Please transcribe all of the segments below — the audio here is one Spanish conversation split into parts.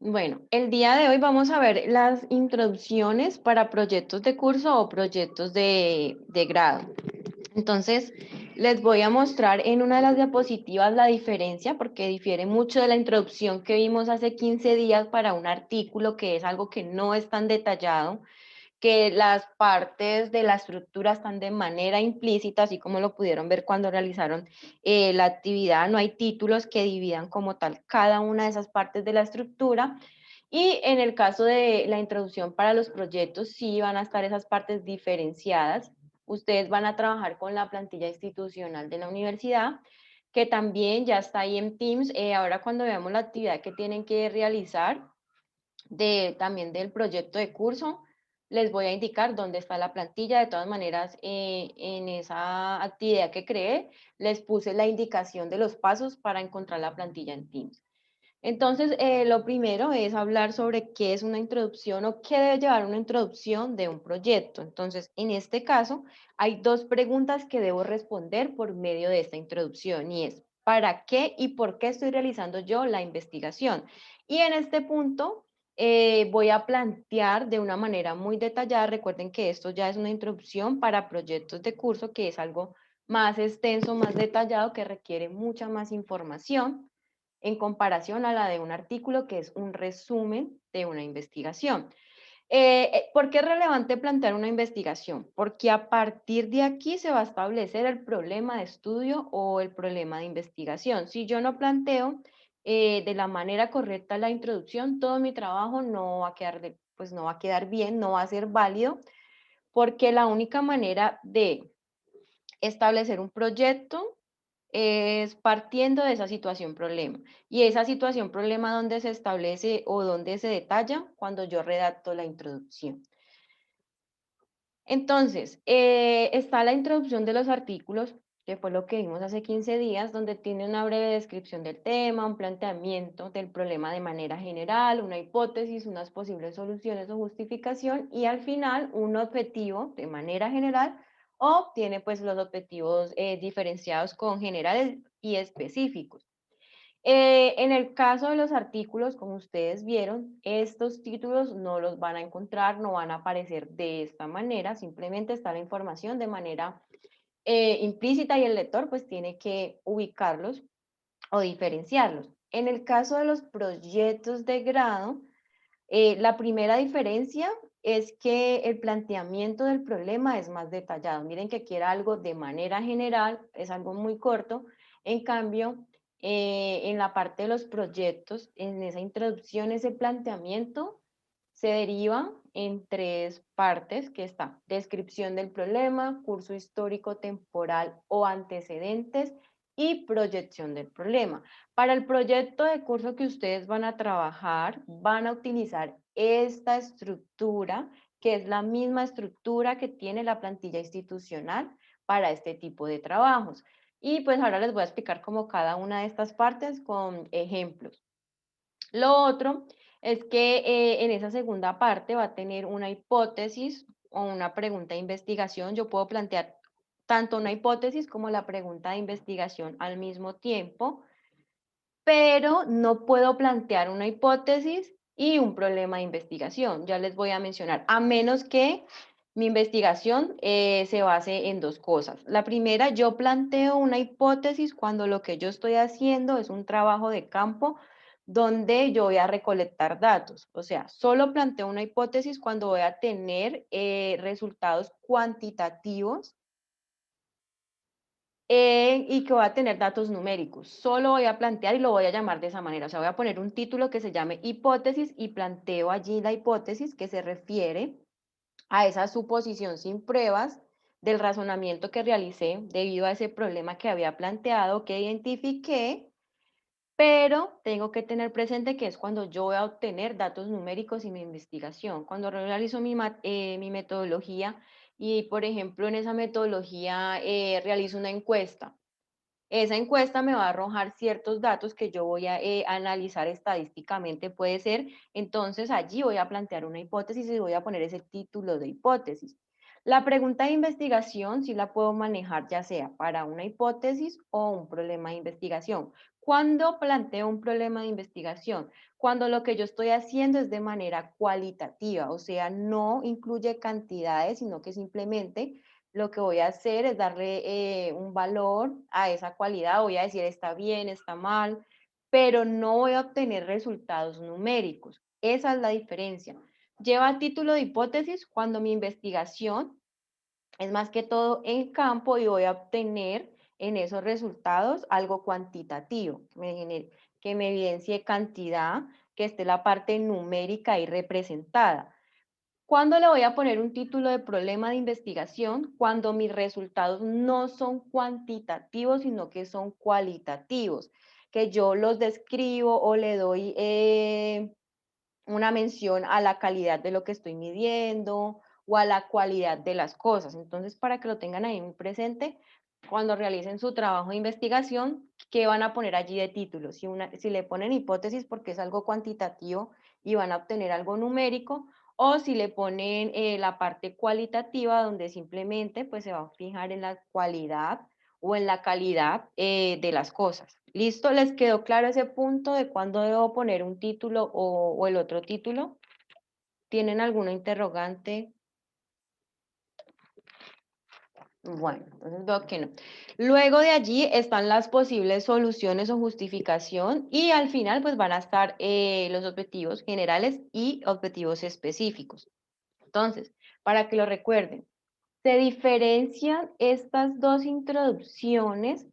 Bueno, el día de hoy vamos a ver las introducciones para proyectos de curso o proyectos de grado. Entonces, les voy a mostrar en una de las diapositivas la diferencia, porque difiere mucho de la introducción que vimos hace 15 días para un artículo, que es algo que no es tan detallado, que las partes de la estructura están de manera implícita, así como lo pudieron ver cuando realizaron la actividad. No hay títulos que dividan como tal cada una de esas partes de la estructura. Y en el caso de la introducción para los proyectos, sí van a estar esas partes diferenciadas. Ustedes van a trabajar con la plantilla institucional de la universidad, que también ya está ahí en Teams. Ahora cuando veamos la actividad que tienen que realizar, también del proyecto de curso, les voy a indicar dónde está la plantilla. De todas maneras, en esa actividad que creé, les puse la indicación de los pasos para encontrar la plantilla en Teams. Entonces, lo primero es hablar sobre qué es una introducción o qué debe llevar una introducción de un proyecto. Entonces, en este caso, hay dos preguntas que debo responder por medio de esta introducción y es, ¿para qué y por qué estoy realizando yo la investigación? Y en este punto voy a plantear de una manera muy detallada. Recuerden que esto ya es una introducción para proyectos de curso, que es algo más extenso, más detallado, que requiere mucha más información en comparación a la de un artículo que es un resumen de una investigación. ¿Por qué es relevante plantear una investigación? Porque a partir de aquí se va a establecer el problema de estudio o el problema de investigación. Si yo no planteo de la manera correcta la introducción, todo mi trabajo no va a quedar, pues no va a quedar bien, no va a ser válido, porque la única manera de establecer un proyecto es partiendo de esa situación problema. Y esa situación problema donde se establece o donde se detalla cuando yo redacto la introducción. Entonces, está la introducción de los artículos, que fue lo que vimos hace 15 días, donde tiene una breve descripción del tema, un planteamiento del problema de manera general, una hipótesis, unas posibles soluciones o justificación, y al final un objetivo de manera general, o tiene pues los objetivos diferenciados con generales y específicos. En el caso de los artículos, como ustedes vieron, estos títulos no los van a encontrar, no van a aparecer de esta manera, simplemente está la información de manera implícita y el lector pues tiene que ubicarlos o diferenciarlos. En el caso de los proyectos de grado, la primera diferencia es que el planteamiento del problema es más detallado. Miren que aquí era algo de manera general, es algo muy corto. En cambio, en la parte de los proyectos, en esa introducción, ese planteamiento se deriva en tres partes, que está descripción del problema, curso histórico, temporal o antecedentes y proyección del problema. Para el proyecto de curso que ustedes van a trabajar, van a utilizar esta estructura, que es la misma estructura que tiene la plantilla institucional para este tipo de trabajos. Y pues ahora les voy a explicar como cada una de estas partes con ejemplos. Lo otro es que en esa segunda parte va a tener una hipótesis o una pregunta de investigación. Yo puedo plantear tanto una hipótesis como la pregunta de investigación al mismo tiempo, pero no puedo plantear una hipótesis y un problema de investigación. Ya les voy a mencionar, a menos que mi investigación se base en dos cosas. La primera, yo planteo una hipótesis cuando lo que yo estoy haciendo es un trabajo de campo donde yo voy a recolectar datos. O sea, solo planteo una hipótesis cuando voy a tener resultados cuantitativos y que voy a tener datos numéricos. Solo voy a plantear y lo voy a llamar de esa manera. O sea, voy a poner un título que se llame hipótesis y planteo allí la hipótesis que se refiere a esa suposición sin pruebas del razonamiento que realicé debido a ese problema que había planteado, que identifiqué, pero tengo que tener presente que es cuando yo voy a obtener datos numéricos y mi investigación. Cuando realizo mi metodología y, por ejemplo, en esa metodología realizo una encuesta. Esa encuesta me va a arrojar ciertos datos que yo voy a analizar estadísticamente, puede ser. Entonces allí voy a plantear una hipótesis y voy a poner ese título de hipótesis. La pregunta de investigación sí la puedo manejar ya sea para una hipótesis o un problema de investigación. ¿Cuándo planteo un problema de investigación? Cuando lo que yo estoy haciendo es de manera cualitativa, o sea, no incluye cantidades, sino que simplemente lo que voy a hacer es darle un valor a esa cualidad. Voy a decir está bien, está mal, pero no voy a obtener resultados numéricos. Esa es la diferencia. Lleva título de hipótesis cuando mi investigación es más que todo en campo y voy a obtener en esos resultados algo cuantitativo, que me evidencie cantidad, que esté la parte numérica ahí representada. ¿Cuándo le voy a poner un título de problema de investigación? Cuando mis resultados no son cuantitativos, sino que son cualitativos, que yo los describo o le doy una mención a la calidad de lo que estoy midiendo o a la cualidad de las cosas. Entonces, para que lo tengan ahí muy presente, cuando realicen su trabajo de investigación, ¿qué van a poner allí de título? Si le ponen hipótesis porque es algo cuantitativo y van a obtener algo numérico, o si le ponen la parte cualitativa donde simplemente pues, se va a fijar en la cualidad o en la calidad de las cosas. ¿Listo? ¿Les quedó claro ese punto de cuándo debo poner un título o el otro título? ¿Tienen alguna interrogante? Bueno, entonces veo que no. Luego de allí están las posibles soluciones o justificación y al final pues van a estar los objetivos generales y objetivos específicos. Entonces, para que lo recuerden, se diferencian estas dos introducciones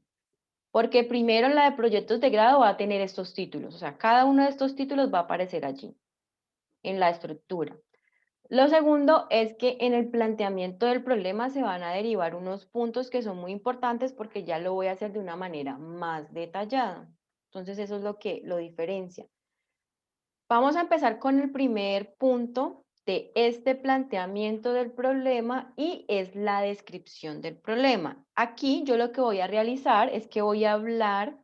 porque primero la de proyectos de grado va a tener estos títulos, o sea, cada uno de estos títulos va a aparecer allí, en la estructura. Lo segundo es que en el planteamiento del problema se van a derivar unos puntos que son muy importantes porque ya lo voy a hacer de una manera más detallada. Entonces eso es lo que lo diferencia. Vamos a empezar con el primer punto de este planteamiento del problema y es la descripción del problema. Aquí yo lo que voy a realizar es que voy a hablar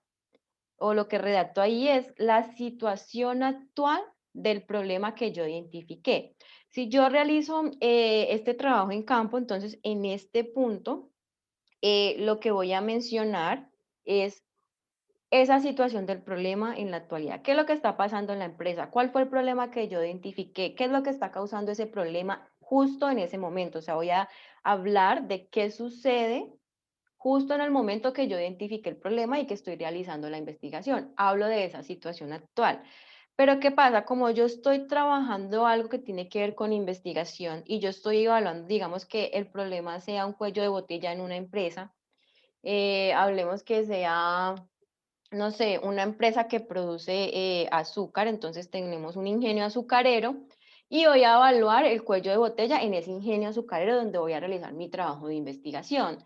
o lo que redacto ahí es la situación actual del problema que yo identifiqué. Si yo realizo este trabajo en campo, entonces en este punto lo que voy a mencionar es esa situación del problema en la actualidad. ¿Qué es lo que está pasando en la empresa? ¿Cuál fue el problema que yo identifiqué? ¿Qué es lo que está causando ese problema justo en ese momento? O sea, voy a hablar de qué sucede justo en el momento que yo identifique el problema y que estoy realizando la investigación. Hablo de esa situación actual. Pero ¿qué pasa? Como yo estoy trabajando algo que tiene que ver con investigación y yo estoy evaluando, digamos que el problema sea un cuello de botella en una empresa, hablemos que sea, no sé, una empresa que produce azúcar, entonces tenemos un ingenio azucarero y voy a evaluar el cuello de botella en ese ingenio azucarero donde voy a realizar mi trabajo de investigación.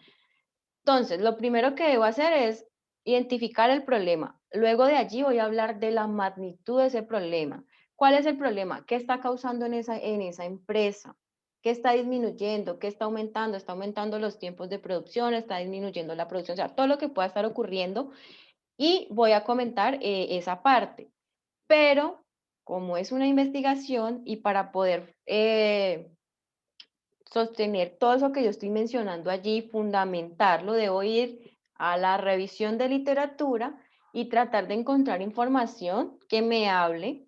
Entonces, lo primero que debo hacer es identificar el problema. Luego de allí voy a hablar de la magnitud de ese problema. ¿Cuál es el problema? ¿Qué está causando en esa empresa? ¿Qué está disminuyendo? ¿Qué está aumentando? ¿Está aumentando los tiempos de producción? ¿Está disminuyendo la producción? O sea, todo lo que pueda estar ocurriendo y voy a comentar esa parte. Pero como es una investigación y para poder sostener todo eso que yo estoy mencionando allí, fundamentarlo, debo ir a la revisión de literatura y tratar de encontrar información que me hable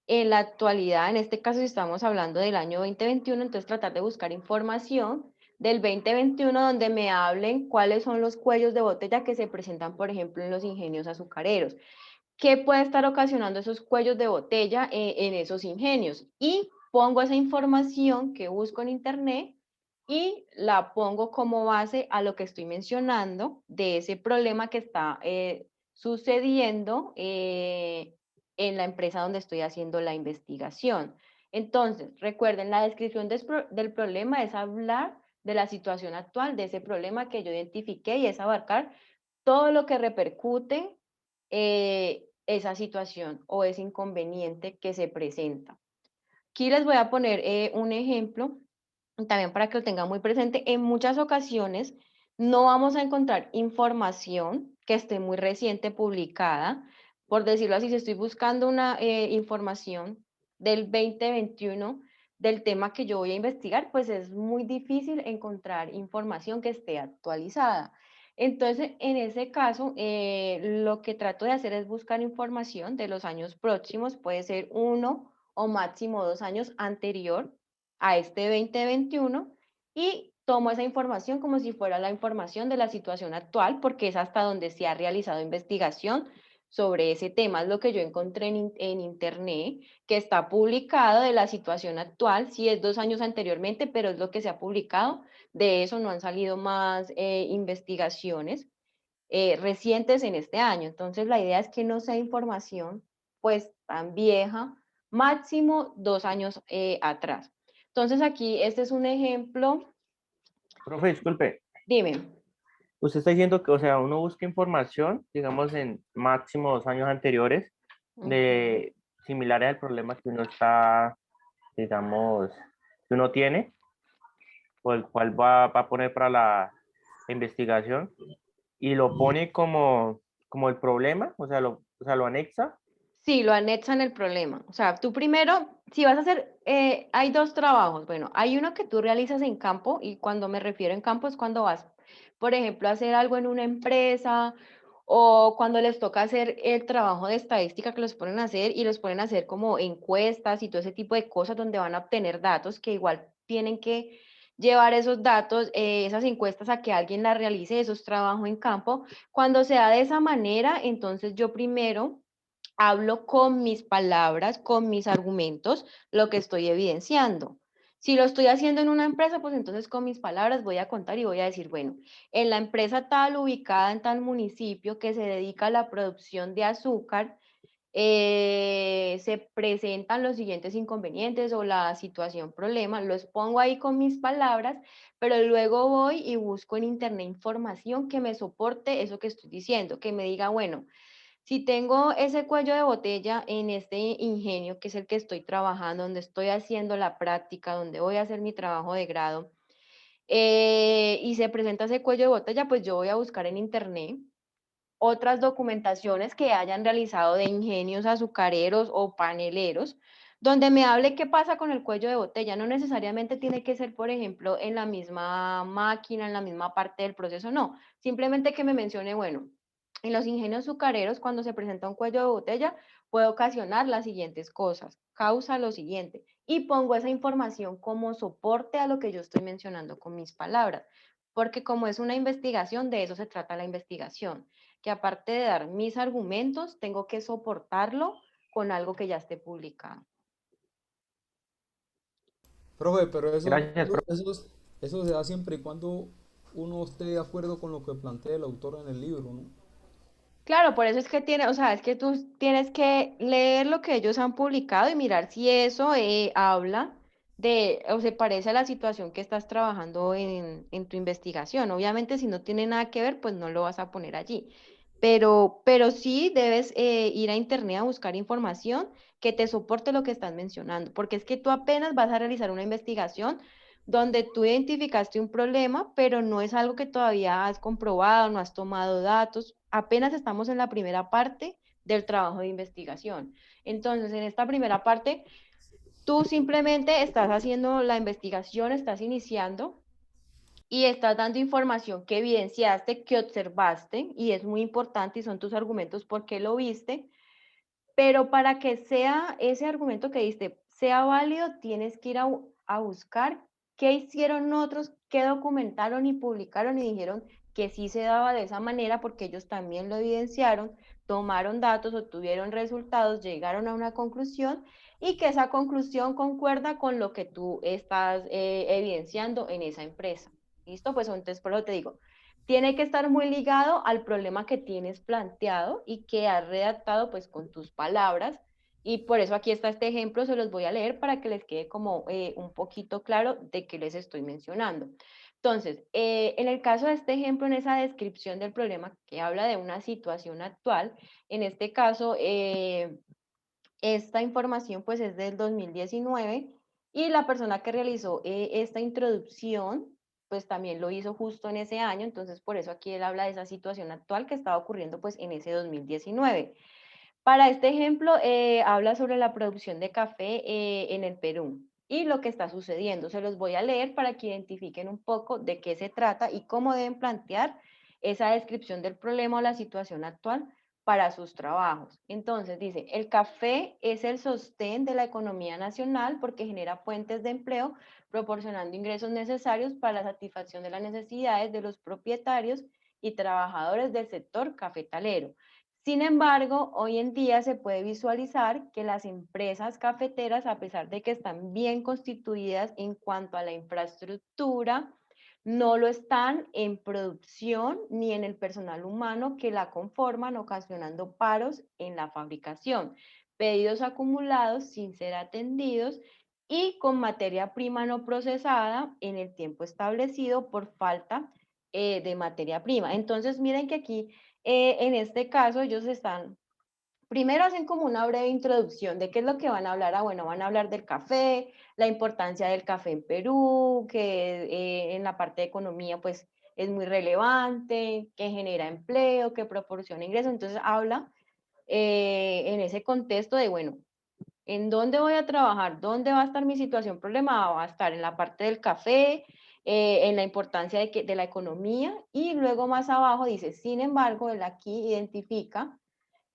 en la actualidad. En este caso, si estamos hablando del año 2021, entonces tratar de buscar información del 2021 donde me hablen cuáles son los cuellos de botella que se presentan, por ejemplo, en los ingenios azucareros. ¿Qué puede estar ocasionando esos cuellos de botella en esos ingenios? Y pongo esa información que busco en Internet y la pongo como base a lo que estoy mencionando de ese problema que está sucediendo en la empresa donde estoy haciendo la investigación. Entonces, recuerden, la descripción del problema es hablar de la situación actual, de ese problema que yo identifiqué y es abarcar todo lo que repercute esa situación o ese inconveniente que se presenta. Aquí les voy a poner un ejemplo, también para que lo tengan muy presente. En muchas ocasiones no vamos a encontrar información que esté muy reciente publicada. Por decirlo así, si estoy buscando una información del 2021, del tema que yo voy a investigar, pues es muy difícil encontrar información que esté actualizada. Entonces, en ese caso, lo que trato de hacer es buscar información de los años próximos, puede ser 1 o máximo 2 años anterior a este 2021, y tomo esa información como si fuera la información de la situación actual, porque es hasta donde se ha realizado investigación sobre ese tema. Es lo que yo encontré en internet, que está publicado de la situación actual, sí es 2 años anteriormente, pero es lo que se ha publicado. De eso no han salido más investigaciones recientes en este año. Entonces, la idea es que no sea información pues tan vieja, máximo 2 años atrás. Entonces, aquí este es un ejemplo. Profe, disculpe, Dime. usted está diciendo que, o sea, uno busca información, digamos, en máximo 2 años anteriores, Ujú. de similares al problema que uno está, digamos, que uno tiene, o el cual va a poner para la investigación, y lo pone como el problema, o sea, lo anexa. Sí, lo anexan el problema. O sea, tú primero, si vas a hacer, hay dos trabajos. Bueno, hay uno que tú realizas en campo, y cuando me refiero en campo es cuando vas, por ejemplo, a hacer algo en una empresa, o cuando les toca hacer el trabajo de estadística que los ponen a hacer, y los ponen a hacer como encuestas y todo ese tipo de cosas donde van a obtener datos que igual tienen que llevar esos datos, esas encuestas a que alguien las realice, esos trabajos en campo. Cuando se da de esa manera, entonces yo primero hablo con mis palabras, con mis argumentos, lo que estoy evidenciando. Si lo estoy haciendo en una empresa, pues entonces con mis palabras voy a contar y voy a decir, bueno, en la empresa tal, ubicada en tal municipio, que se dedica a la producción de azúcar, se presentan los siguientes inconvenientes o la situación problema, los pongo ahí con mis palabras, pero luego voy y busco en internet información que me soporte eso que estoy diciendo, que me diga, bueno, si tengo ese cuello de botella en este ingenio, que es el que estoy trabajando, donde estoy haciendo la práctica, donde voy a hacer mi trabajo de grado, y se presenta ese cuello de botella, pues yo voy a buscar en internet otras documentaciones que hayan realizado de ingenios azucareros o paneleros, donde me hable qué pasa con el cuello de botella. No necesariamente tiene que ser, por ejemplo, en la misma máquina, en la misma parte del proceso, no. Simplemente que me mencione, bueno, en los ingenios azucareros, cuando se presenta un cuello de botella, puede ocasionar las siguientes cosas, causa lo siguiente, y pongo esa información como soporte a lo que yo estoy mencionando con mis palabras, porque como es una investigación, de eso se trata la investigación, que aparte de dar mis argumentos, tengo que soportarlo con algo que ya esté publicado. Profe, pero Gracias, profe. eso se da siempre y cuando uno esté de acuerdo con lo que plantea el autor en el libro, ¿no? Claro, por eso es que tiene, o sea, es que tú tienes que leer lo que ellos han publicado y mirar si eso habla de o se parece a la situación que estás trabajando en tu investigación. Obviamente, si no tiene nada que ver, pues no lo vas a poner allí. Pero sí debes ir a internet a buscar información que te soporte lo que estás mencionando, porque es que tú apenas vas a realizar una investigación donde tú identificaste un problema, pero no es algo que todavía has comprobado, no has tomado datos, apenas estamos en la primera parte del trabajo de investigación. Entonces, en esta primera parte, tú simplemente estás haciendo la investigación, estás iniciando y estás dando información que evidenciaste, que observaste, y es muy importante y son tus argumentos por qué lo viste, pero para que sea ese argumento que diste sea válido, tienes que ir a buscar qué hicieron otros, qué documentaron y publicaron y dijeron que sí se daba de esa manera porque ellos también lo evidenciaron, tomaron datos, obtuvieron resultados, llegaron a una conclusión y que esa conclusión concuerda con lo que tú estás evidenciando en esa empresa. ¿Listo? Pues entonces, por eso te digo, tiene que estar muy ligado al problema que tienes planteado y que has redactado pues con tus palabras. Y por eso aquí está este ejemplo, se los voy a leer para que les quede como un poquito claro de qué les estoy mencionando. Entonces, en el caso de este ejemplo, en esa descripción del problema que habla de una situación actual, en este caso, esta información pues es del 2019 y la persona que realizó esta introducción pues también lo hizo justo en ese año, entonces por eso aquí él habla de esa situación actual que estaba ocurriendo pues en ese 2019. Para este ejemplo habla sobre la producción de café en el Perú. y lo que está sucediendo. Se los voy a leer para que identifiquen un poco de qué se trata y cómo deben plantear esa descripción del problema o la situación actual para sus trabajos. Entonces dice, el café es el sostén de la economía nacional porque genera fuentes de empleo, proporcionando ingresos necesarios para la satisfacción de las necesidades de los propietarios y trabajadores del sector cafetalero. Sin embargo, hoy en día se puede visualizar que las empresas cafeteras, a pesar de que están bien constituidas en cuanto a la infraestructura, no lo están en producción ni en el personal humano que la conforman, ocasionando paros en la fabricación, pedidos acumulados sin ser atendidos y con materia prima no procesada en el tiempo establecido por falta de materia prima. Entonces, miren que aquí, en este caso, ellos están primero hacen como una breve introducción de qué es lo que van a hablar. Ah, bueno, van a hablar del café, la importancia del café en Perú, que en la parte de economía pues es muy relevante, que genera empleo, que proporciona ingresos. Entonces habla en ese contexto de, bueno, ¿en dónde voy a trabajar? ¿Dónde va a estar mi situación problemada? Va a estar en la parte del café, en la importancia de la economía y luego más abajo dice, sin embargo, él aquí identifica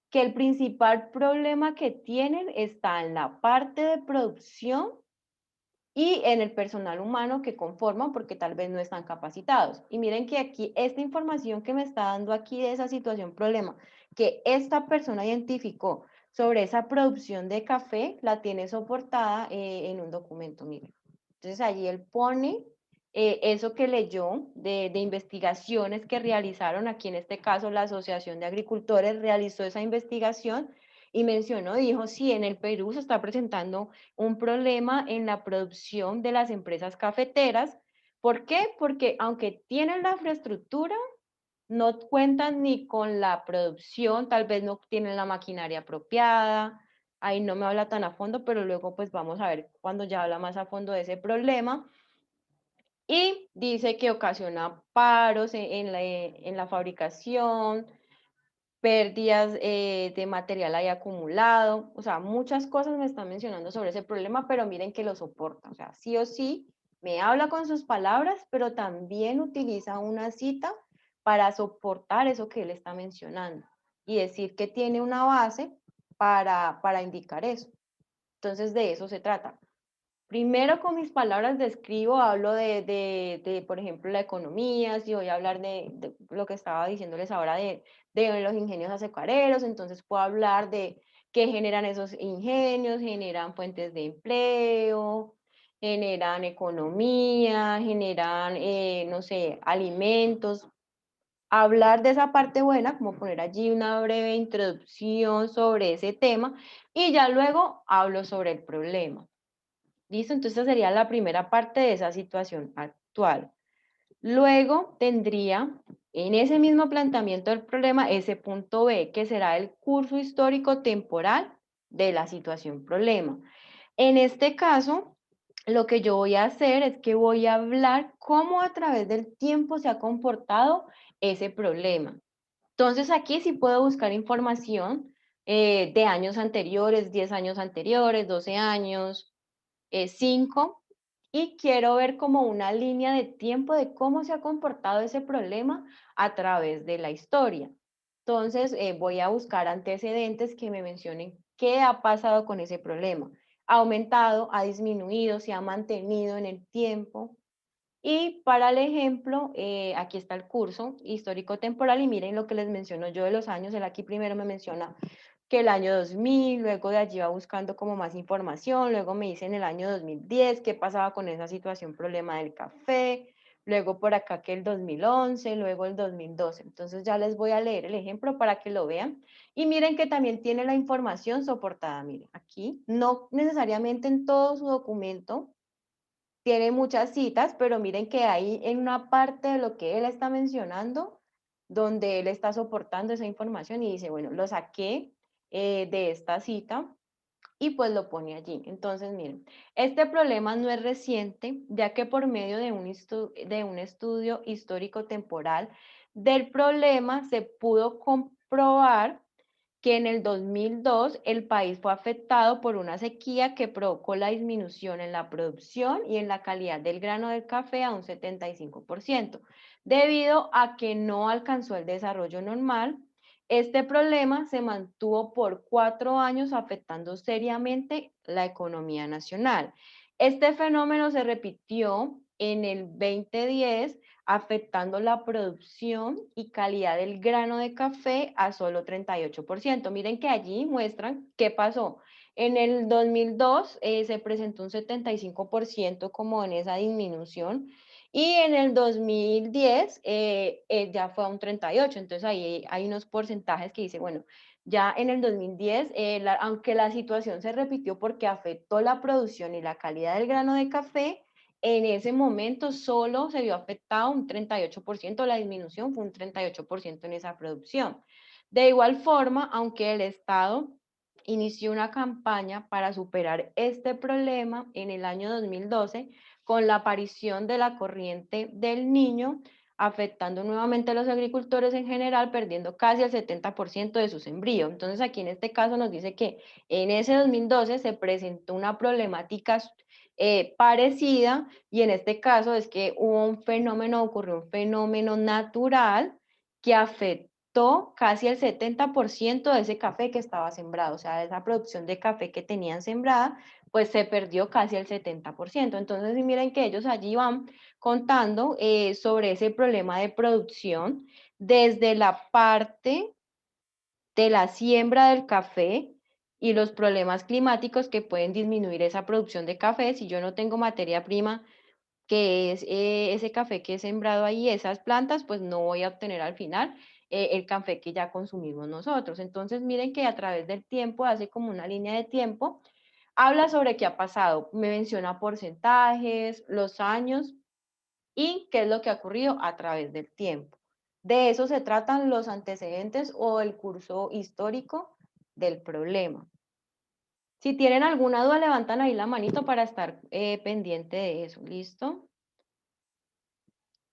que el principal problema que tienen está en la parte de producción y en el personal humano que conforman porque tal vez no están capacitados. Y miren que aquí esta información que me está dando aquí de esa situación problema que esta persona identificó sobre esa producción de café, la tiene soportada en un documento, miren. Entonces allí él pone eso que leyó de investigaciones que realizaron, aquí en este caso la Asociación de Agricultores realizó esa investigación y mencionó, dijo, sí, en el Perú se está presentando un problema en la producción de las empresas cafeteras. ¿Por qué? Porque aunque tienen la infraestructura, no cuentan ni con la producción, tal vez no tienen la maquinaria apropiada. Ahí no me habla tan a fondo, pero luego pues vamos a ver cuando ya habla más a fondo de ese problema. Y dice que ocasiona paros en la fabricación, pérdidas de material ahí acumulado, o sea, muchas cosas me están mencionando sobre ese problema, pero miren que lo soporta, o sea, sí o sí, me habla con sus palabras, pero también utiliza una cita para soportar eso que él está mencionando y decir que tiene una base para indicar eso. Entonces, de eso se trata. Primero con mis palabras describo, hablo por ejemplo, la economía, si voy a hablar de lo que estaba diciéndoles ahora de los ingenios azucareros, entonces puedo hablar de qué generan esos ingenios, generan fuentes de empleo, generan economía, generan, no sé, alimentos. Hablar de esa parte buena, como poner allí una breve introducción sobre ese tema y ya luego hablo sobre el problema. ¿Listo? Entonces sería la primera parte de esa situación actual. Luego tendría en ese mismo planteamiento del problema ese punto B, que será el curso histórico temporal de la situación problema. En este caso, lo que yo voy a hacer es que voy a hablar cómo a través del tiempo se ha comportado ese problema. Entonces aquí sí puedo buscar información de años anteriores, 10 años anteriores, 12 años, 5, y quiero ver como una línea de tiempo de cómo se ha comportado ese problema a través de la historia. Entonces, voy a buscar antecedentes que me mencionen qué ha pasado con ese problema. ¿Ha aumentado, ha disminuido, se ha mantenido en el tiempo? Y para el ejemplo, aquí está el curso histórico temporal y miren lo que les menciono yo de los años. Él aquí primero me menciona que el año 2000, luego de allí va buscando como más información, luego me dice en el año 2010 qué pasaba con esa situación, problema del café, luego por acá que el 2011, luego el 2012. Entonces ya les voy a leer el ejemplo para que lo vean. Y miren que también tiene la información soportada, miren, aquí, no necesariamente en todo su documento, tiene muchas citas, pero miren que hay en una parte de lo que él está mencionando, donde él está soportando esa información y dice, bueno, lo saqué de esta cita y pues lo pone allí. Entonces, miren, este problema no es reciente, ya que por medio de un estudio histórico temporal del problema se pudo comprobar que en el 2002 el país fue afectado por una sequía que provocó la disminución en la producción y en la calidad del grano del café a un 75%, debido a que no alcanzó el desarrollo normal. Este problema se mantuvo por 4 años afectando seriamente la economía nacional. Este fenómeno se repitió en el 2010 afectando la producción y calidad del grano de café a solo 38%. Miren que allí muestran qué pasó. En el 2002 se presentó un 75% como en esa disminución y en el 2010 ya fue a un 38%. Entonces ahí hay unos porcentajes que dice, bueno, ya en el 2010, aunque la situación se repitió porque afectó la producción y la calidad del grano de café, en ese momento solo se vio afectado un 38%, la disminución fue un 38% en esa producción. De igual forma, aunque el Estado inició una campaña para superar este problema en el año 2012 con la aparición de la corriente del Niño, afectando nuevamente a los agricultores en general, perdiendo casi el 70% de su sembrío. Entonces aquí en este caso nos dice que en ese 2012 se presentó una problemática parecida y en este caso es que ocurrió un fenómeno natural que afectó casi el 70% de ese café que estaba sembrado, o sea, esa producción de café que tenían sembrada, pues se perdió casi el 70%. Entonces, miren que ellos allí van contando sobre ese problema de producción desde la parte de la siembra del café y los problemas climáticos que pueden disminuir esa producción de café. Si yo no tengo materia prima, que es ese café que he sembrado ahí, esas plantas, pues no voy a obtener al final el café que ya consumimos nosotros. Entonces, miren que a través del tiempo, hace como una línea de tiempo, habla sobre qué ha pasado, me menciona porcentajes, los años y qué es lo que ha ocurrido a través del tiempo. De eso se tratan los antecedentes o el curso histórico del problema. Si tienen alguna duda, levantan ahí la manito para estar pendiente de eso. ¿Listo?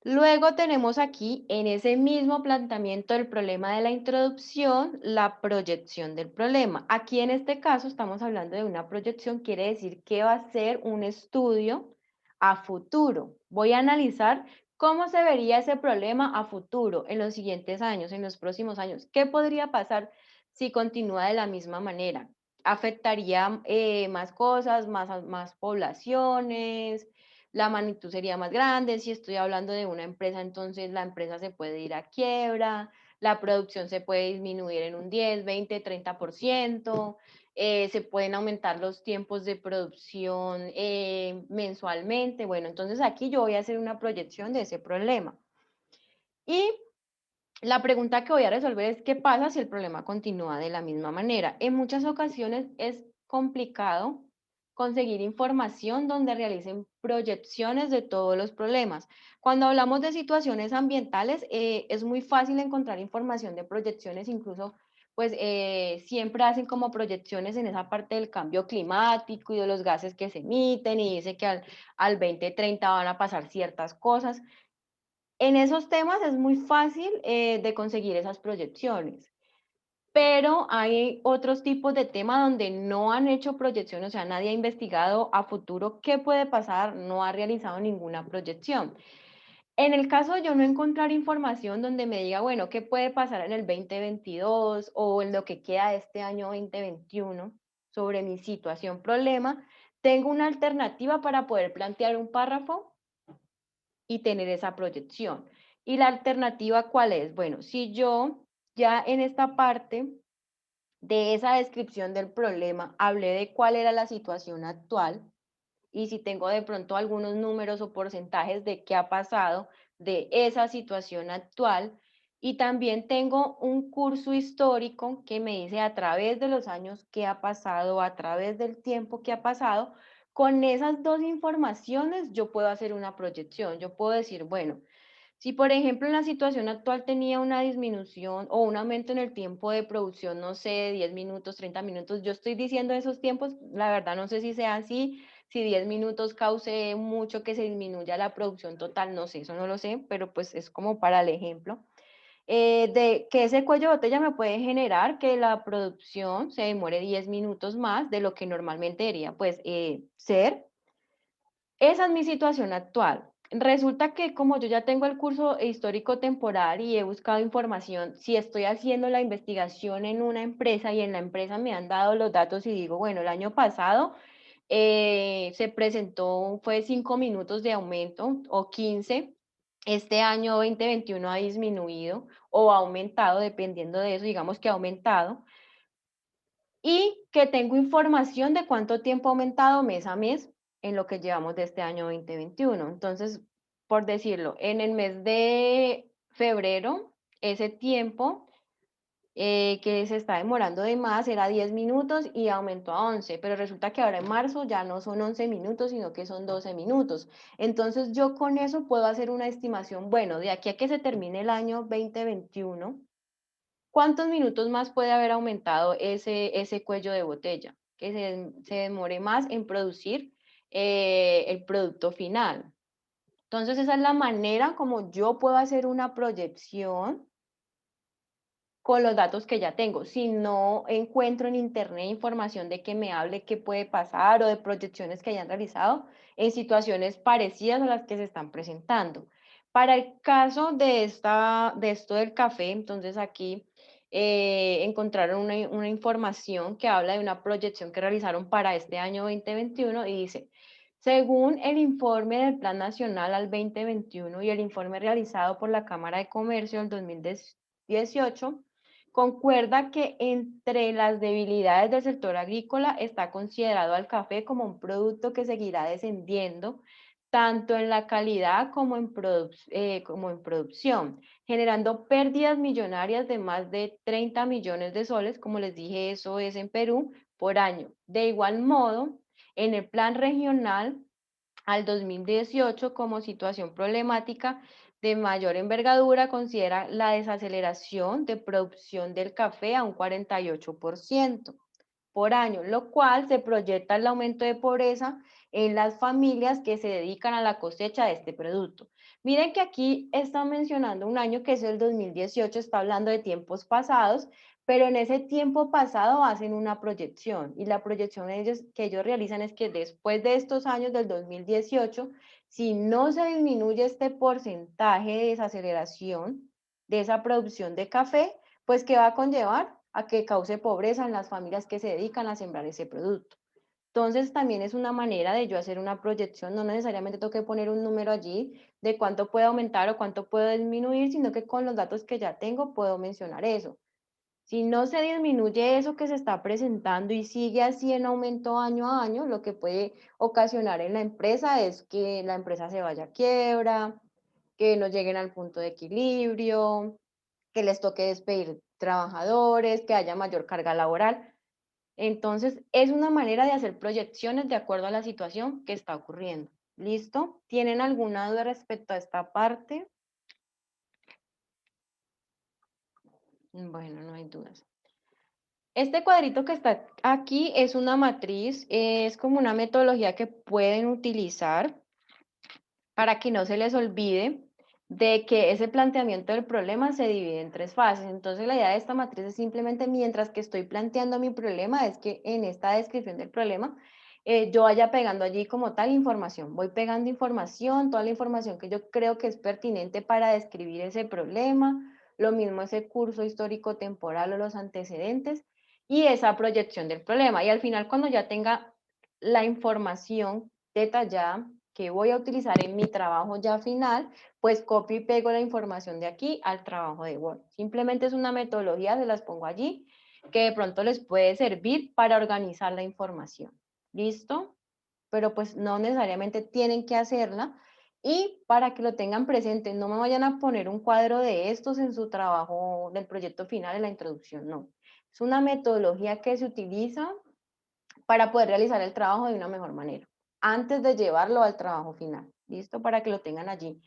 Luego tenemos aquí, en ese mismo planteamiento del problema de la introducción, la proyección del problema. Aquí en este caso estamos hablando de una proyección, quiere decir que va a ser un estudio a futuro. Voy a analizar cómo se vería ese problema a futuro, en los siguientes años, en los próximos años. ¿Qué podría pasar si continúa de la misma manera? ¿Afectaría más cosas, más poblaciones? La magnitud sería más grande. Si estoy hablando de una empresa, entonces la empresa se puede ir a quiebra, la producción se puede disminuir en un 10, 20, 30%, se pueden aumentar los tiempos de producción mensualmente. Bueno, entonces aquí yo voy a hacer una proyección de ese problema. Y la pregunta que voy a resolver es qué pasa si el problema continúa de la misma manera. En muchas ocasiones es complicado conseguir información donde realicen proyecciones de todos los problemas. Cuando hablamos de situaciones ambientales, es muy fácil encontrar información de proyecciones, incluso pues siempre hacen como proyecciones en esa parte del cambio climático y de los gases que se emiten y dice que al 2030 van a pasar ciertas cosas. En esos temas es muy fácil de conseguir esas proyecciones, pero hay otros tipos de temas donde no han hecho proyecciones, o sea, nadie ha investigado a futuro qué puede pasar, no ha realizado ninguna proyección. En el caso de yo no encontrar información donde me diga, bueno, qué puede pasar en el 2022 o en lo que queda de este año 2021 sobre mi situación, problema, tengo una alternativa para poder plantear un párrafo y tener esa proyección. ¿Y la alternativa cuál es? Bueno, si yo ya en esta parte de esa descripción del problema hablé de cuál era la situación actual y si tengo de pronto algunos números o porcentajes de qué ha pasado de esa situación actual, y también tengo un curso histórico que me dice a través de los años qué ha pasado, a través del tiempo que ha pasado. Con esas dos informaciones yo puedo hacer una proyección. Yo puedo decir, bueno, si por ejemplo en la situación actual tenía una disminución o un aumento en el tiempo de producción, no sé, 10 minutos, 30 minutos, yo estoy diciendo esos tiempos, la verdad no sé si sea así, si 10 minutos cause mucho que se disminuya la producción total, no sé, eso no lo sé, pero pues es como para el ejemplo. de que ese cuello de botella me puede generar que la producción se demore 10 minutos más de lo que normalmente debería pues, ser. Esa es mi situación actual. Resulta que como yo ya tengo el curso histórico temporal y he buscado información, si estoy haciendo la investigación en una empresa y en la empresa me han dado los datos y digo, bueno, el año pasado se presentó, fue 5 minutos de aumento o 15. Este año 2021 ha disminuido o ha aumentado, dependiendo de eso, digamos que ha aumentado. Y que tengo información de cuánto tiempo ha aumentado mes a mes en lo que llevamos de este año 2021. Entonces, por decirlo, en el mes de febrero, ese tiempo que se está demorando de más era 10 minutos y aumentó a 11, pero resulta que ahora en marzo ya no son 11 minutos, sino que son 12 minutos. Entonces yo con eso puedo hacer una estimación, bueno, de aquí a que se termine el año 2021, ¿cuántos minutos más puede haber aumentado ese cuello de botella? Que se demore más en producir el producto final. Entonces esa es la manera como yo puedo hacer una proyección con los datos que ya tengo. Si no encuentro en internet información de que me hable qué puede pasar o de proyecciones que hayan realizado en situaciones parecidas a las que se están presentando. Para el caso de esto del café, entonces aquí encontraron una información que habla de una proyección que realizaron para este año 2021 y dice, según el informe del Plan Nacional al 2021 y el informe realizado por la Cámara de Comercio del 2018, concuerda que entre las debilidades del sector agrícola está considerado al café como un producto que seguirá descendiendo tanto en la calidad como en producción, generando pérdidas millonarias de más de 30 millones de soles, como les dije, eso es en Perú, por año. De igual modo, en el plan regional al 2018 como situación problemática de mayor envergadura, considera la desaceleración de producción del café a un 48% por año, lo cual se proyecta el aumento de pobreza en las familias que se dedican a la cosecha de este producto. Miren que aquí está mencionando un año que es el 2018, está hablando de tiempos pasados, pero en ese tiempo pasado hacen una proyección y la proyección que ellos realizan es que después de estos años del 2018, si no se disminuye este porcentaje de desaceleración de esa producción de café, pues ¿qué va a conllevar? A que cause pobreza en las familias que se dedican a sembrar ese producto. Entonces también es una manera de yo hacer una proyección, no necesariamente tengo que poner un número allí de cuánto puede aumentar o cuánto puede disminuir, sino que con los datos que ya tengo puedo mencionar eso. Si no se disminuye eso que se está presentando y sigue así en aumento año a año, lo que puede ocasionar en la empresa es que la empresa se vaya a quiebra, que no lleguen al punto de equilibrio, que les toque despedir trabajadores, que haya mayor carga laboral. Entonces, es una manera de hacer proyecciones de acuerdo a la situación que está ocurriendo. ¿Listo? ¿Tienen alguna duda respecto a esta parte? Bueno, no hay dudas. Este cuadrito que está aquí es una matriz, es como una metodología que pueden utilizar para que no se les olvide de que ese planteamiento del problema se divide en tres fases. Entonces, la idea de esta matriz es simplemente mientras que estoy planteando mi problema, es que en esta descripción del problema yo vaya pegando allí como tal información. Voy pegando información, toda la información que yo creo que es pertinente para describir ese problema, lo mismo ese curso histórico temporal o los antecedentes y esa proyección del problema. Y al final, cuando ya tenga la información detallada que voy a utilizar en mi trabajo ya final, pues copio y pego la información de aquí al trabajo de Word. Simplemente es una metodología, se las pongo allí, que de pronto les puede servir para organizar la información. ¿Listo? Pero pues no necesariamente tienen que hacerla. Y para que lo tengan presente, no me vayan a poner un cuadro de estos en su trabajo del proyecto final, en la introducción, no. Es una metodología que se utiliza para poder realizar el trabajo de una mejor manera, antes de llevarlo al trabajo final. ¿Listo? Para que lo tengan allí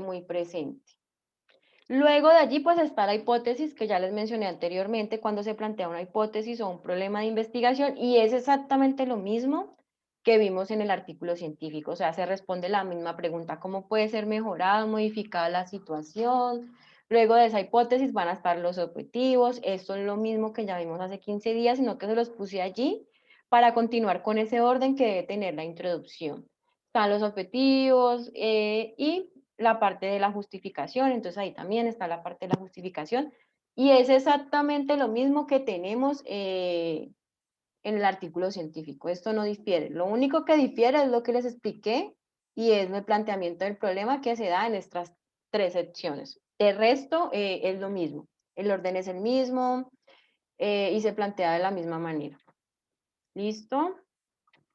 muy presente. Luego de allí, pues está la hipótesis que ya les mencioné anteriormente, cuando se plantea una hipótesis o un problema de investigación, y es exactamente lo mismo que vimos en el artículo científico, o sea, se responde la misma pregunta, ¿cómo puede ser mejorada, modificada la situación? Luego de esa hipótesis van a estar los objetivos. Esto es lo mismo que ya vimos hace 15 días, sino que se los puse allí para continuar con ese orden que debe tener la introducción. Están los objetivos y la parte de la justificación. Entonces ahí también está la parte de la justificación. Y es exactamente lo mismo que tenemos en el artículo científico. Esto no difiere. Lo único que difiere es lo que les expliqué y es el planteamiento del problema que se da en estas 3 secciones. El resto es lo mismo. El orden es el mismo y se plantea de la misma manera. ¿Listo?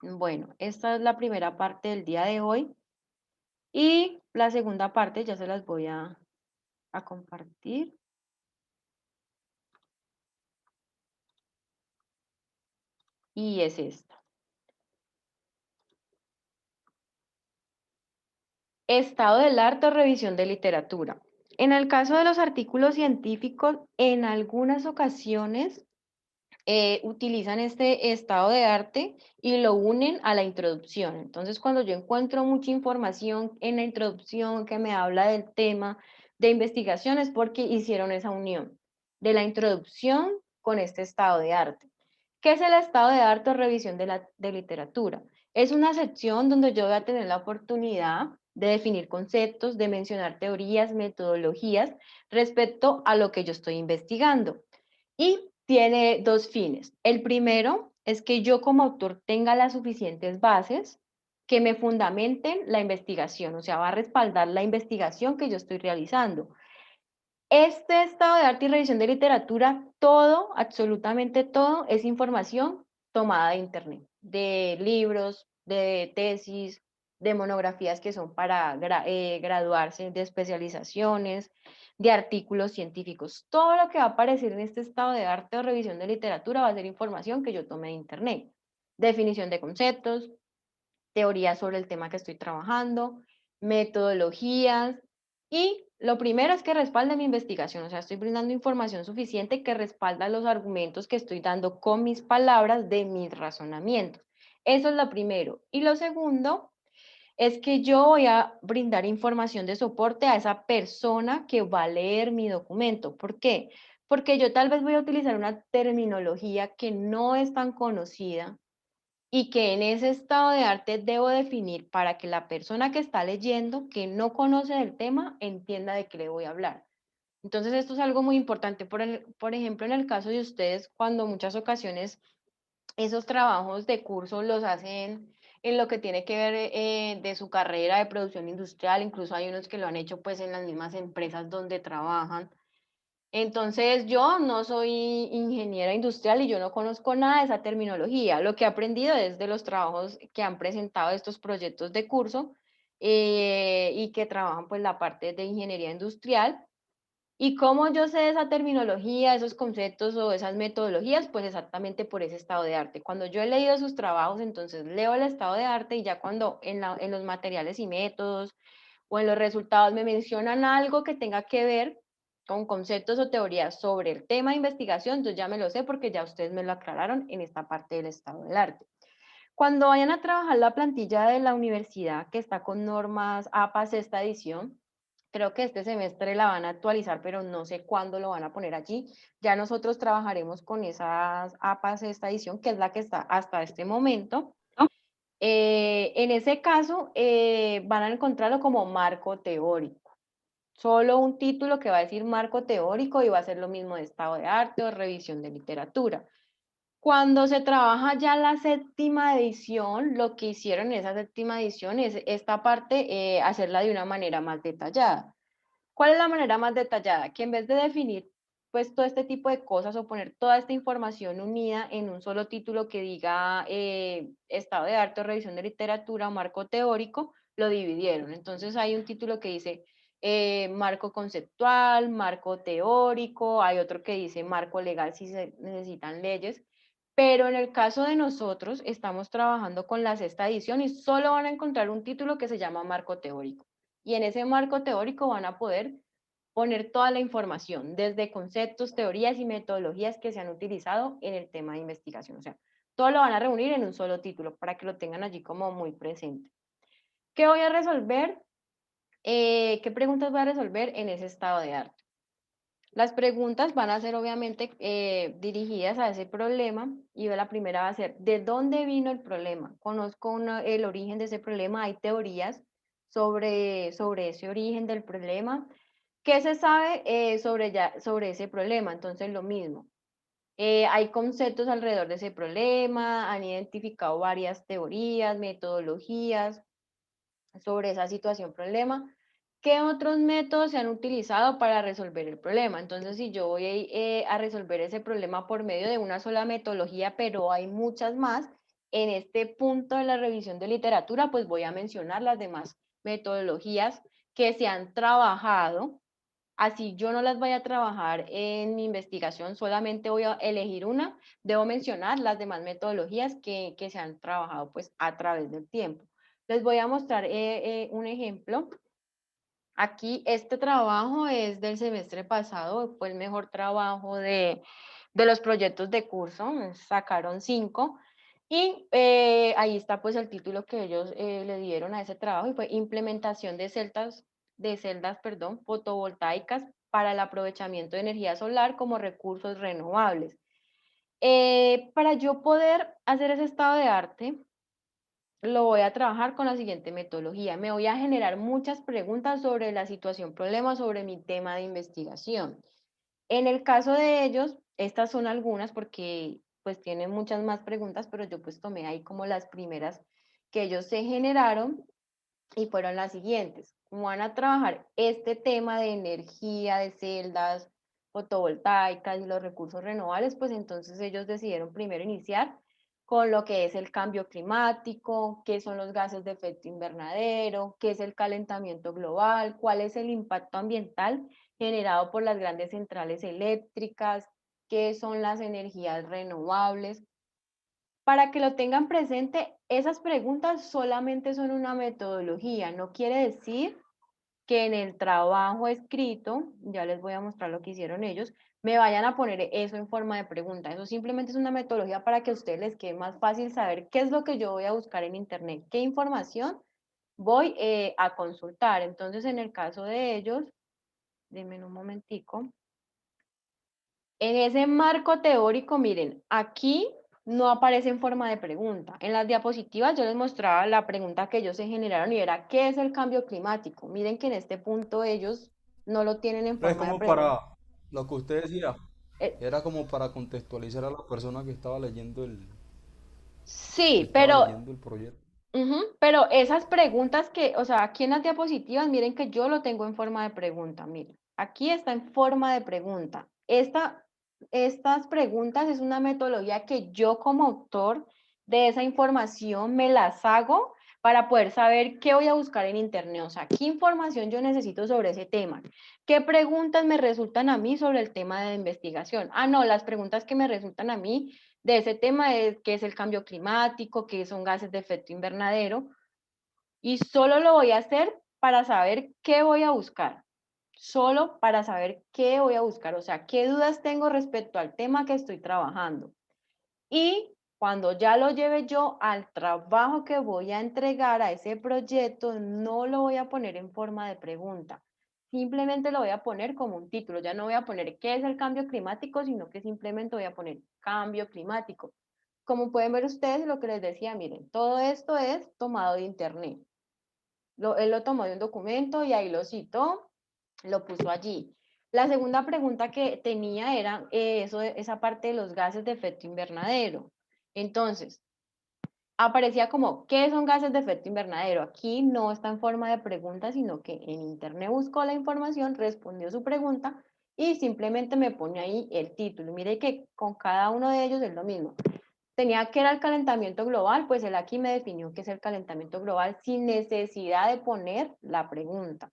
Bueno, esta es la primera parte del día de hoy. Y la segunda parte ya se las voy a compartir. Y es esta. Estado del arte o revisión de literatura. En el caso de los artículos científicos, en algunas ocasiones utilizan este estado de arte y lo unen a la introducción. Entonces, cuando yo encuentro mucha información en la introducción que me habla del tema de investigación, es porque hicieron esa unión de la introducción con este estado de arte. ¿Qué es el estado de arte o revisión de literatura? Es una sección donde yo voy a tener la oportunidad de definir conceptos, de mencionar teorías, metodologías respecto a lo que yo estoy investigando. Y tiene 2 fines. El primero es que yo como autor tenga las suficientes bases que me fundamenten la investigación, o sea, va a respaldar la investigación que yo estoy realizando. Este estado de arte y revisión de literatura, todo, absolutamente todo, es información tomada de Internet, de libros, de tesis, de monografías que son para graduarse, de especializaciones, de artículos científicos. Todo lo que va a aparecer en este estado de arte o revisión de literatura va a ser información que yo tomé de Internet. Definición de conceptos, teorías sobre el tema que estoy trabajando, metodologías y lo primero es que respalda mi investigación, o sea, estoy brindando información suficiente que respalda los argumentos que estoy dando con mis palabras de mis razonamientos. Eso es lo primero. Y lo segundo es que yo voy a brindar información de soporte a esa persona que va a leer mi documento. ¿Por qué? Porque yo tal vez voy a utilizar una terminología que no es tan conocida y que en ese estado de arte debo definir para que la persona que está leyendo, que no conoce del tema, entienda de qué le voy a hablar. Entonces, esto es algo muy importante. Por ejemplo, en el caso de ustedes, cuando muchas ocasiones esos trabajos de curso los hacen en lo que tiene que ver de su carrera de producción industrial, incluso hay unos que lo han hecho pues en las mismas empresas donde trabajan. Entonces, yo no soy ingeniera industrial y yo no conozco nada de esa terminología. Lo que he aprendido es de los trabajos que han presentado estos proyectos de curso y que trabajan pues la parte de ingeniería industrial. Y cómo yo sé esa terminología, esos conceptos o esas metodologías, pues exactamente por ese estado de arte. Cuando yo he leído sus trabajos, entonces leo el estado de arte y ya cuando en los materiales y métodos o en los resultados me mencionan algo que tenga que ver con conceptos o teorías sobre el tema de investigación, entonces ya me lo sé porque ya ustedes me lo aclararon en esta parte del estado del arte. Cuando vayan a trabajar la plantilla de la universidad que está con normas APA esta edición, creo que este semestre la van a actualizar, pero no sé cuándo lo van a poner allí. Ya nosotros trabajaremos con esas APAs esta edición, que es la que está hasta este momento. En ese caso, van a encontrarlo como marco teórico. Solo un título que va a decir marco teórico y va a ser lo mismo de estado de arte o revisión de literatura. Cuando se trabaja ya la séptima edición, lo que hicieron en esa séptima edición es esta parte, hacerla de una manera más detallada. ¿Cuál es la manera más detallada? Que en vez de definir pues todo este tipo de cosas o poner toda esta información unida en un solo título que diga estado de arte o revisión de literatura o marco teórico, lo dividieron. Entonces hay un título que dice marco conceptual, marco teórico, hay otro que dice marco legal si se necesitan leyes. Pero en el caso de nosotros, estamos trabajando con la sexta edición y solo van a encontrar un título que se llama marco teórico. Y en ese marco teórico van a poder poner toda la información, desde conceptos, teorías y metodologías que se han utilizado en el tema de investigación. O sea, todo lo van a reunir en un solo título para que lo tengan allí como muy presente. ¿Qué voy a resolver? ¿Qué preguntas voy a resolver en ese estado de arte? Las preguntas van a ser obviamente dirigidas a ese problema y la primera va a ser, ¿de dónde vino el problema? Conozco el origen de ese problema, hay teorías sobre ese origen del problema. ¿Qué se sabe sobre ese problema? Entonces, lo mismo. Hay conceptos alrededor de ese problema, han identificado varias teorías, metodologías sobre esa situación problema. ¿Qué otros métodos se han utilizado para resolver el problema? Entonces, si yo voy a resolver ese problema por medio de una sola metodología, pero hay muchas más, en este punto de la revisión de literatura, pues voy a mencionar las demás metodologías que se han trabajado. Así yo no las voy a trabajar en mi investigación, solamente voy a elegir una, debo mencionar las demás metodologías que se han trabajado pues a través del tiempo. Les voy a mostrar un ejemplo. Aquí este trabajo es del semestre pasado, fue el mejor trabajo de los proyectos de curso, sacaron 5 y ahí está pues el título que ellos le dieron a ese trabajo y fue implementación de celdas, perdón, fotovoltaicas para el aprovechamiento de energía solar como recursos renovables. Para yo poder hacer ese estado de arte, lo voy a trabajar con la siguiente metodología. Me voy a generar muchas preguntas sobre la situación problema, sobre mi tema de investigación. En el caso de ellos, estas son algunas porque pues tienen muchas más preguntas, pero yo pues tomé ahí como las primeras que ellos se generaron y fueron las siguientes. Como van a trabajar este tema de energía, de celdas fotovoltaicas y los recursos renovables, pues entonces ellos decidieron primero iniciar con lo que es el cambio climático, qué son los gases de efecto invernadero, qué es el calentamiento global, cuál es el impacto ambiental generado por las grandes centrales eléctricas, qué son las energías renovables. Para que lo tengan presente, esas preguntas solamente son una metodología, no quiere decir que en el trabajo escrito, ya les voy a mostrar lo que hicieron ellos, me vayan a poner eso en forma de pregunta. Eso simplemente es una metodología para que a ustedes les quede más fácil saber qué es lo que yo voy a buscar en internet, qué información voy a consultar. Entonces, en el caso de ellos, denme un momentico. En ese marco teórico, miren, aquí no aparece en forma de pregunta. En las diapositivas yo les mostraba la pregunta que ellos se generaron y era, ¿qué es el cambio climático? Miren que en este punto ellos no lo tienen en Pero es forma de como pregunta. para lo que usted decía, Eh, era como para contextualizar a la persona que sí, estaba pero leyendo el proyecto. Pero esas preguntas que, o sea, aquí en las diapositivas, miren que yo lo tengo en forma de pregunta, miren, aquí está en forma de pregunta. Estas preguntas es una metodología que yo como autor de esa información me las hago para poder saber qué voy a buscar en internet, o sea, qué información yo necesito sobre ese tema, qué preguntas me resultan a mí sobre el tema de investigación. Ah, no, las preguntas que me resultan a mí de ese tema es qué es el cambio climático, qué son gases de efecto invernadero, y solo lo voy a hacer para saber qué voy a buscar, solo para saber qué voy a buscar, o sea, qué dudas tengo respecto al tema que estoy trabajando. Y cuando ya lo lleve yo al trabajo que voy a entregar a ese proyecto, no lo voy a poner en forma de pregunta. Simplemente lo voy a poner como un título. Ya no voy a poner qué es el cambio climático, sino que simplemente voy a poner cambio climático. Como pueden ver ustedes, lo que les decía, miren, todo esto es tomado de internet. Él lo tomó de un documento y ahí lo citó, lo puso allí. La segunda pregunta que tenía era esa parte de los gases de efecto invernadero. Entonces, aparecía como, ¿qué son gases de efecto invernadero? Aquí no está en forma de pregunta, sino que en internet buscó la información, respondió su pregunta y simplemente me pone ahí el título. Mire que con cada uno de ellos es lo mismo. Tenía que era el calentamiento global, pues él aquí me definió qué es el calentamiento global sin necesidad de poner la pregunta.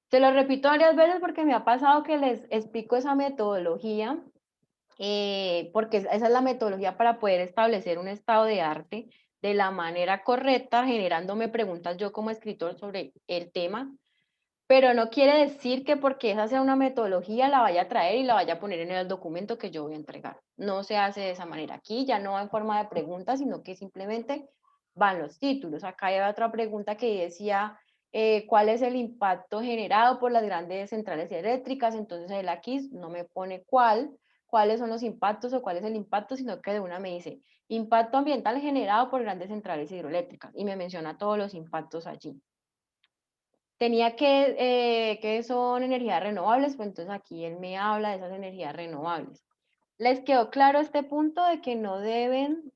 Se lo repito varias veces porque me ha pasado que les explico esa metodología, porque esa es la metodología para poder establecer un estado de arte de la manera correcta, generándome preguntas yo como escritor sobre el tema, pero no quiere decir que porque esa sea una metodología la vaya a traer y la vaya a poner en el documento que yo voy a entregar. No se hace de esa manera. Aquí ya no va en forma de pregunta, sino que simplemente van los títulos. Acá hay otra pregunta que decía, cuál es el impacto generado por las grandes centrales eléctricas, entonces él aquí no me pone cuáles son los impactos o cuál es el impacto, sino que de una me dice impacto ambiental generado por grandes centrales hidroeléctricas y me menciona todos los impactos allí. Tenía que son energías renovables, pues entonces aquí él me habla de esas energías renovables. ¿Les quedó claro este punto de que no deben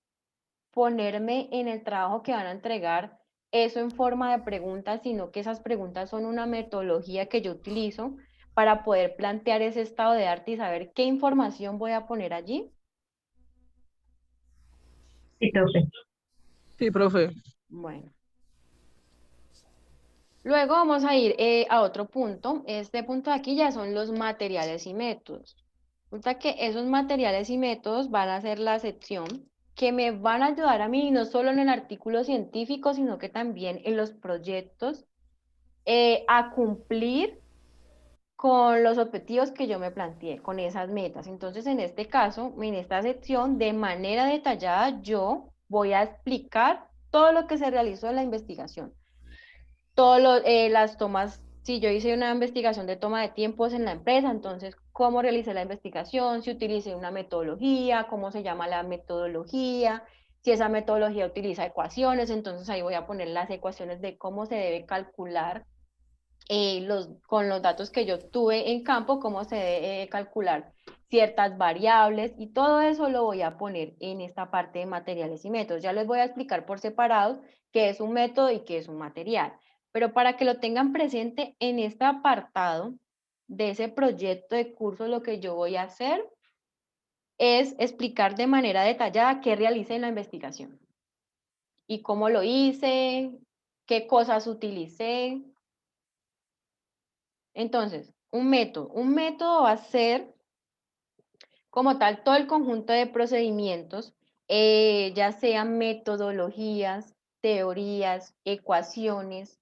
ponerme en el trabajo que van a entregar eso en forma de preguntas, sino que esas preguntas son una metodología que yo utilizo para poder plantear ese estado de arte y saber qué información voy a poner allí? Sí, profe. Sí, profe. Bueno. Luego vamos a ir a otro punto. Este punto de aquí ya son los materiales y métodos. Resulta que esos materiales y métodos van a ser la sección que me van a ayudar a mí, no solo en el artículo científico, sino que también en los proyectos, a cumplir con los objetivos que yo me planteé, con esas metas. Entonces, en este caso, en esta sección, de manera detallada, yo voy a explicar todo lo que se realizó en la investigación. Las tomas, si yo hice una investigación de toma de tiempos en la empresa, entonces, cómo realicé la investigación, si utilicé una metodología, cómo se llama la metodología, si esa metodología utiliza ecuaciones, entonces ahí voy a poner las ecuaciones de cómo se debe calcular con los datos que yo tuve en campo, cómo se debe calcular ciertas variables y todo eso lo voy a poner en esta parte de materiales y métodos. Ya les voy a explicar por separado qué es un método y qué es un material, pero para que lo tengan presente en este apartado de ese proyecto de curso, lo que yo voy a hacer es explicar de manera detallada qué realicé en la investigación y cómo lo hice, qué cosas utilicé. Entonces, un método va a ser como tal todo el conjunto de procedimientos, ya sean metodologías, teorías, ecuaciones,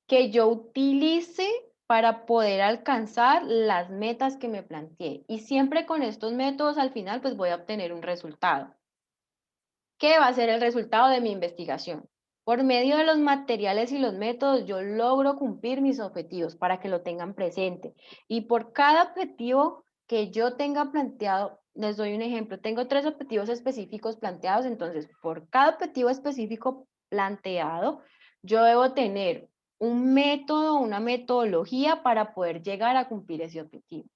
que yo utilice para poder alcanzar las metas que me planteé. Y siempre con estos métodos al final pues voy a obtener un resultado. ¿Qué va a ser el resultado de mi investigación? Por medio de los materiales y los métodos, yo logro cumplir mis objetivos para que lo tengan presente. Y por cada objetivo que yo tenga planteado, les doy un ejemplo, tengo 3 objetivos específicos planteados, entonces por cada objetivo específico planteado, yo debo tener un método, una metodología para poder llegar a cumplir ese objetivo.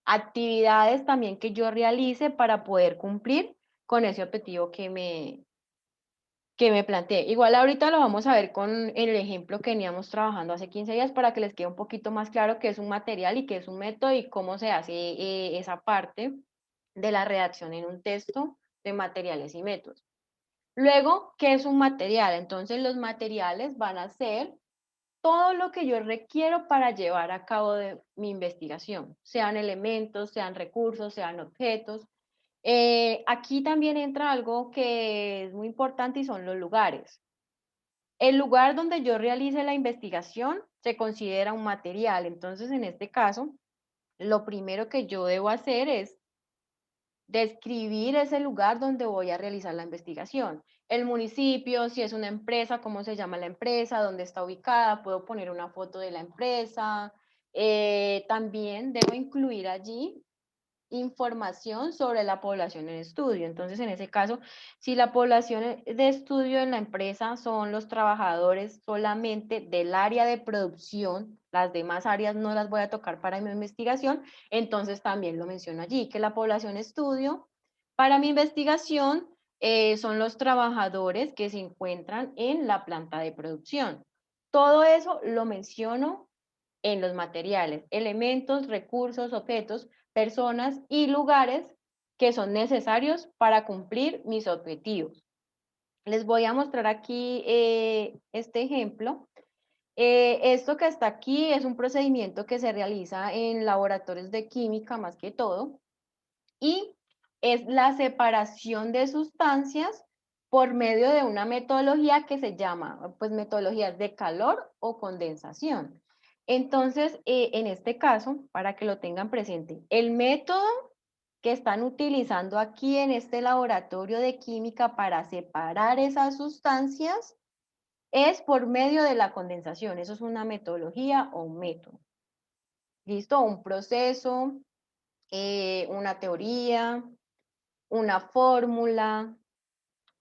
Actividades también que yo realice para poder cumplir con ese objetivo que me planteé. Igual ahorita lo vamos a ver con el ejemplo que veníamos trabajando hace 15 días para que les quede un poquito más claro qué es un material y qué es un método y cómo se hace esa parte de la redacción en un texto de materiales y métodos. Luego, ¿qué es un material? Entonces los materiales van a ser todo lo que yo requiero para llevar a cabo de mi investigación, sean elementos, sean recursos, sean objetos. Aquí también entra algo que es muy importante y son los lugares. El lugar donde yo realice la investigación se considera un material, entonces en este caso, lo primero que yo debo hacer es describir ese lugar donde voy a realizar la investigación. El municipio, si es una empresa, cómo se llama la empresa, dónde está ubicada, puedo poner una foto de la empresa. También debo incluir allí información sobre la población en estudio. Entonces, en ese caso, si la población de estudio en la empresa son los trabajadores solamente del área de producción, las demás áreas no las voy a tocar para mi investigación, entonces también lo menciono allí, que la población estudio para mi investigación son los trabajadores que se encuentran en la planta de producción. Todo eso lo menciono en los materiales, elementos, recursos, objetos, personas y lugares que son necesarios para cumplir mis objetivos. Les voy a mostrar aquí este ejemplo. Esto que está aquí es un procedimiento que se realiza en laboratorios de química más que todo y es la separación de sustancias por medio de una metodología que se llama, pues, metodologías de calor o condensación. Entonces, en este caso, para que lo tengan presente, el método que están utilizando aquí en este laboratorio de química para separar esas sustancias es por medio de la condensación. Eso es una metodología o un método. ¿Listo? Un proceso, una teoría, una fórmula,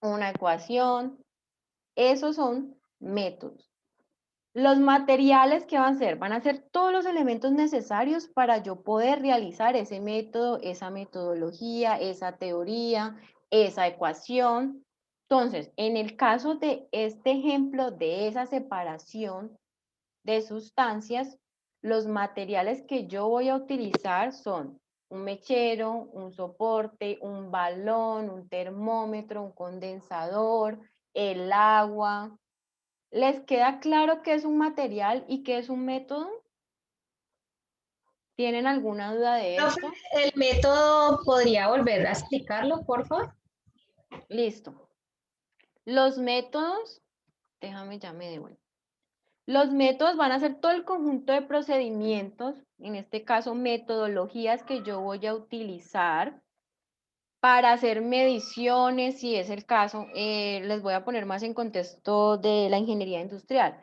una ecuación. Esos son métodos. Los materiales que van a ser? Van a ser todos los elementos necesarios para yo poder realizar ese método, esa metodología, esa teoría, esa ecuación. Entonces, en el caso de este ejemplo de esa separación de sustancias, los materiales que yo voy a utilizar son un mechero, un soporte, un balón, un termómetro, un condensador, el agua. ¿Les queda claro qué es un material y qué es un método? ¿Tienen alguna duda de Profe, esto? el método, ¿podría volver a explicarlo, por favor? Listo. Los métodos, déjame ya me devuelvo. Los métodos van a ser todo el conjunto de procedimientos, en este caso metodologías que yo voy a utilizar para hacer mediciones, si es el caso. Les voy a poner más en contexto de la ingeniería industrial.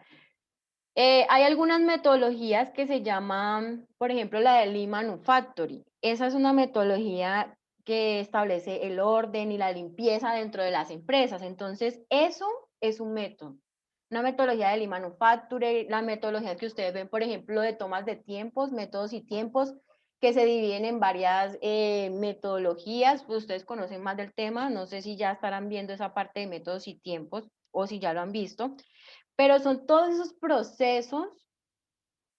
Hay algunas metodologías que se llaman, por ejemplo, la de Lean Manufacturing. Esa es una metodología que establece el orden y la limpieza dentro de las empresas. Entonces, eso es un método. Una metodología de Lean Manufacturing, la metodología que ustedes ven, por ejemplo, de tomas de tiempos, métodos y tiempos, que se dividen en varias metodologías. Pues ustedes conocen más del tema, no sé si ya estarán viendo esa parte de métodos y tiempos o si ya lo han visto, pero son todos esos procesos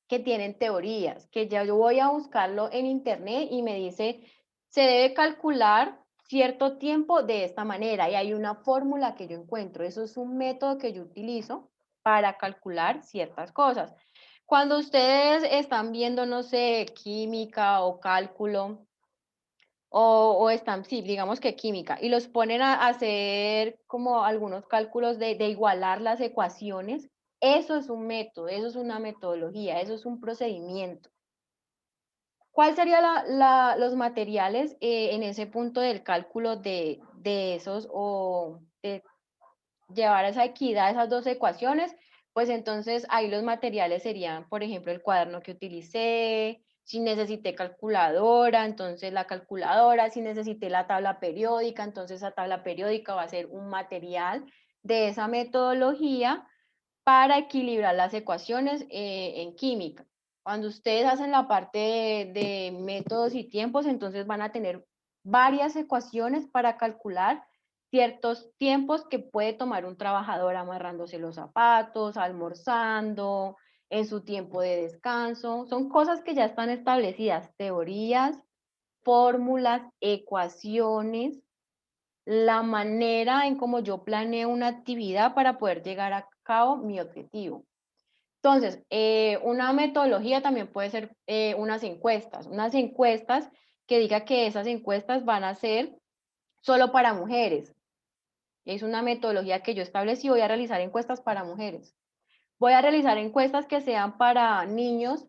que tienen teorías, que ya yo voy a buscarlo en internet y me dice, se debe calcular cierto tiempo de esta manera y hay una fórmula que yo encuentro. Eso es un método que yo utilizo para calcular ciertas cosas. Cuando ustedes están viendo, no sé, química o cálculo, o están, sí, digamos que química, y los ponen a hacer como algunos cálculos de igualar las ecuaciones, eso es un método, eso es una metodología, eso es un procedimiento. ¿Cuál serían los materiales en ese punto del cálculo de esos o de llevar a esa equidad esas dos ecuaciones? Pues entonces ahí los materiales serían, por ejemplo, el cuaderno que utilicé, si necesité calculadora, entonces la calculadora, si necesité la tabla periódica, entonces esa tabla periódica va a ser un material de esa metodología para equilibrar las ecuaciones en química. Cuando ustedes hacen la parte de métodos y tiempos, entonces van a tener varias ecuaciones para calcular ciertos tiempos que puede tomar un trabajador amarrándose los zapatos, almorzando, en su tiempo de descanso. Son cosas que ya están establecidas, teorías, fórmulas, ecuaciones, la manera en cómo yo planeo una actividad para poder llegar a cabo mi objetivo. Entonces, una metodología también puede ser unas encuestas que diga que esas encuestas van a ser solo para mujeres. Es una metodología que yo establecí, voy a realizar encuestas para mujeres. Voy a realizar encuestas que sean para niños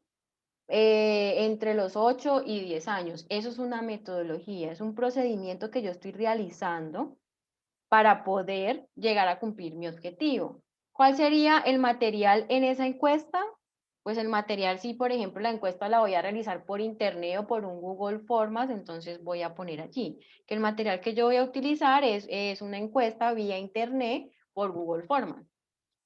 entre los 8 y 10 años. Eso es una metodología, es un procedimiento que yo estoy realizando para poder llegar a cumplir mi objetivo. ¿Cuál sería el material en esa encuesta? Pues el material, si por ejemplo la encuesta la voy a realizar por internet o por un Google Formas, entonces voy a poner allí que el material que yo voy a utilizar es una encuesta vía internet por Google Formas.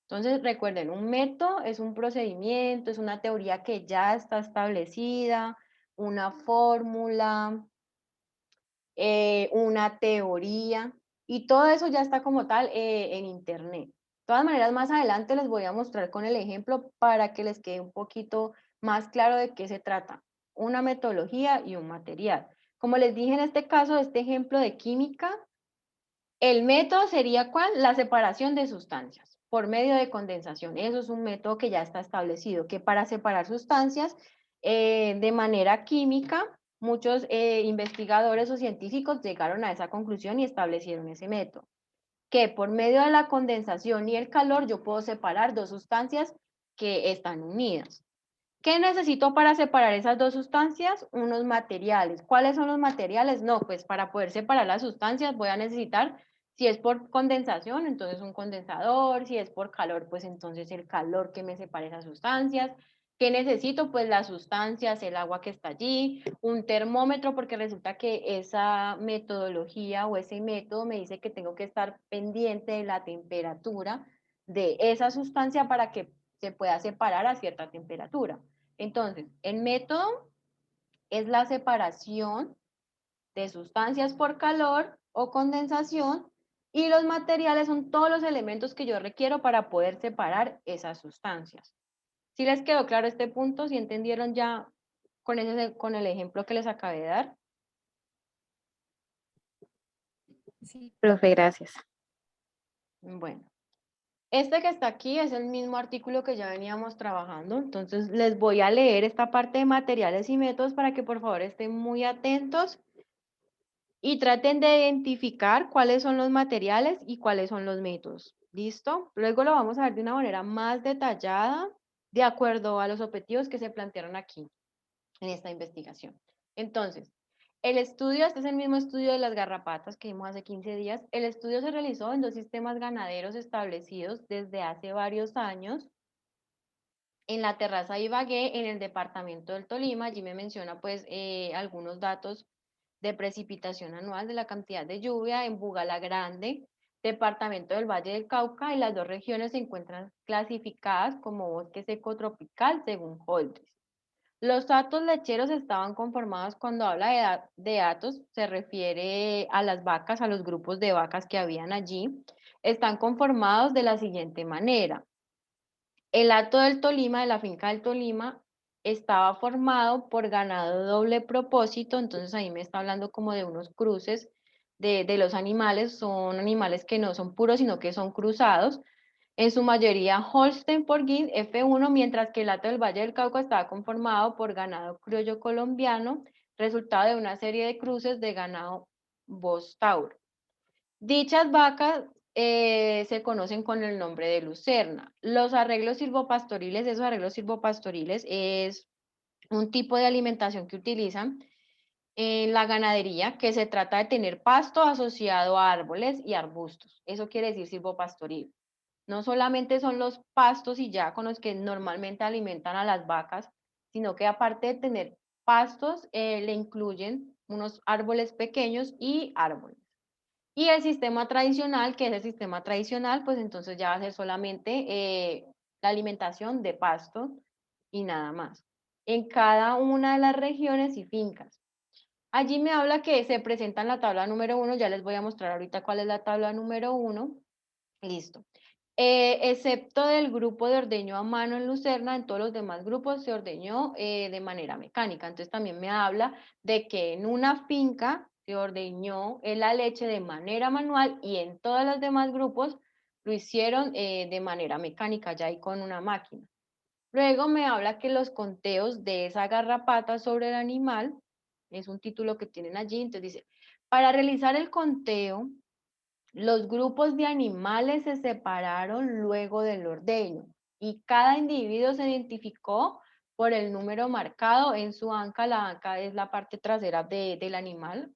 Entonces recuerden, un método es un procedimiento, es una teoría que ya está establecida, una fórmula, una teoría, y todo eso ya está como tal en internet. De todas maneras, más adelante les voy a mostrar con el ejemplo para que les quede un poquito más claro de qué se trata. Una metodología y un material. Como les dije en este caso, este ejemplo de química, el método sería ¿cuál? La separación de sustancias por medio de condensación. Eso es un método que ya está establecido, que para separar sustancias de manera química, muchos investigadores o científicos llegaron a esa conclusión y establecieron ese método. Que por medio de la condensación y el calor yo puedo separar dos sustancias que están unidas. ¿Qué necesito para separar esas dos sustancias? Unos materiales. ¿Cuáles son los materiales? No, pues para poder separar las sustancias voy a necesitar Si es por condensación, entonces un condensador. Si es por calor, pues entonces el calor que me separa esas sustancias. ¿Qué necesito? Pues las sustancias, el agua que está allí, un termómetro, porque resulta que esa metodología o ese método me dice que tengo que estar pendiente de la temperatura de esa sustancia para que se pueda separar a cierta temperatura. Entonces, el método es la separación de sustancias por calor o condensación, y los materiales son todos los elementos que yo requiero para poder separar esas sustancias. ¿Sí les quedó claro este punto? ¿Sí entendieron ya con el ejemplo que les acabé de dar? Sí, profe, gracias. Bueno, este que está aquí es el mismo artículo que ya veníamos trabajando, entonces les voy a leer esta parte de materiales y métodos para que por favor estén muy atentos y traten de identificar cuáles son los materiales y cuáles son los métodos. ¿Listo? Luego lo vamos a ver de una manera más detallada, de acuerdo a los objetivos que se plantearon aquí en esta investigación. Entonces, el estudio, este es el mismo estudio de las garrapatas que vimos hace 15 días. El estudio se realizó en 2 sistemas ganaderos establecidos desde hace varios años en la Terraza de Ibagué, en el departamento del Tolima. Allí me menciona pues algunos datos de precipitación anual de la cantidad de lluvia en Bugala Grande, departamento del Valle del Cauca, y las 2 regiones se encuentran clasificadas como bosque seco tropical según Holdres. Los hatos lecheros estaban conformados, cuando habla de hatos, se refiere a las vacas, a los grupos de vacas que habían allí. Están conformados de la siguiente manera. El hato del Tolima, de la finca del Tolima, estaba formado por ganado de doble propósito, entonces ahí me está hablando como de unos cruces de los animales, son animales que no son puros, sino que son cruzados, en su mayoría Holstein Porgin F1, mientras que el hato del Valle del Cauca estaba conformado por ganado criollo colombiano, resultado de una serie de cruces de ganado Bos Tauro. Dichas vacas se conocen con el nombre de lucerna. Los arreglos silvopastoriles, esos arreglos silvopastoriles es un tipo de alimentación que utilizan en la ganadería, que se trata de tener pasto asociado a árboles y arbustos. Eso quiere decir silvopastoril. No solamente son los pastos y ya con los que normalmente alimentan a las vacas, sino que aparte de tener pastos, le incluyen unos árboles pequeños y árboles. Y el sistema tradicional, que es el sistema tradicional, pues entonces ya va a ser solamente la alimentación de pasto y nada más, en cada una de las regiones y fincas. Allí me habla que se presenta en la tabla número 1, ya les voy a mostrar ahorita cuál es la tabla número 1. Listo. Excepto del grupo de ordeño a mano en Lucerna, en todos los demás grupos se ordeñó de manera mecánica. Entonces también me habla de que en una finca se ordeñó la leche de manera manual, y en todos los demás grupos lo hicieron de manera mecánica, ya ahí con una máquina. Luego me habla que los conteos de esa garrapata sobre el animal, es un título que tienen allí, entonces dice, para realizar el conteo, los grupos de animales se separaron luego del ordeño y cada individuo se identificó por el número marcado en su anca. La anca es la parte trasera del animal.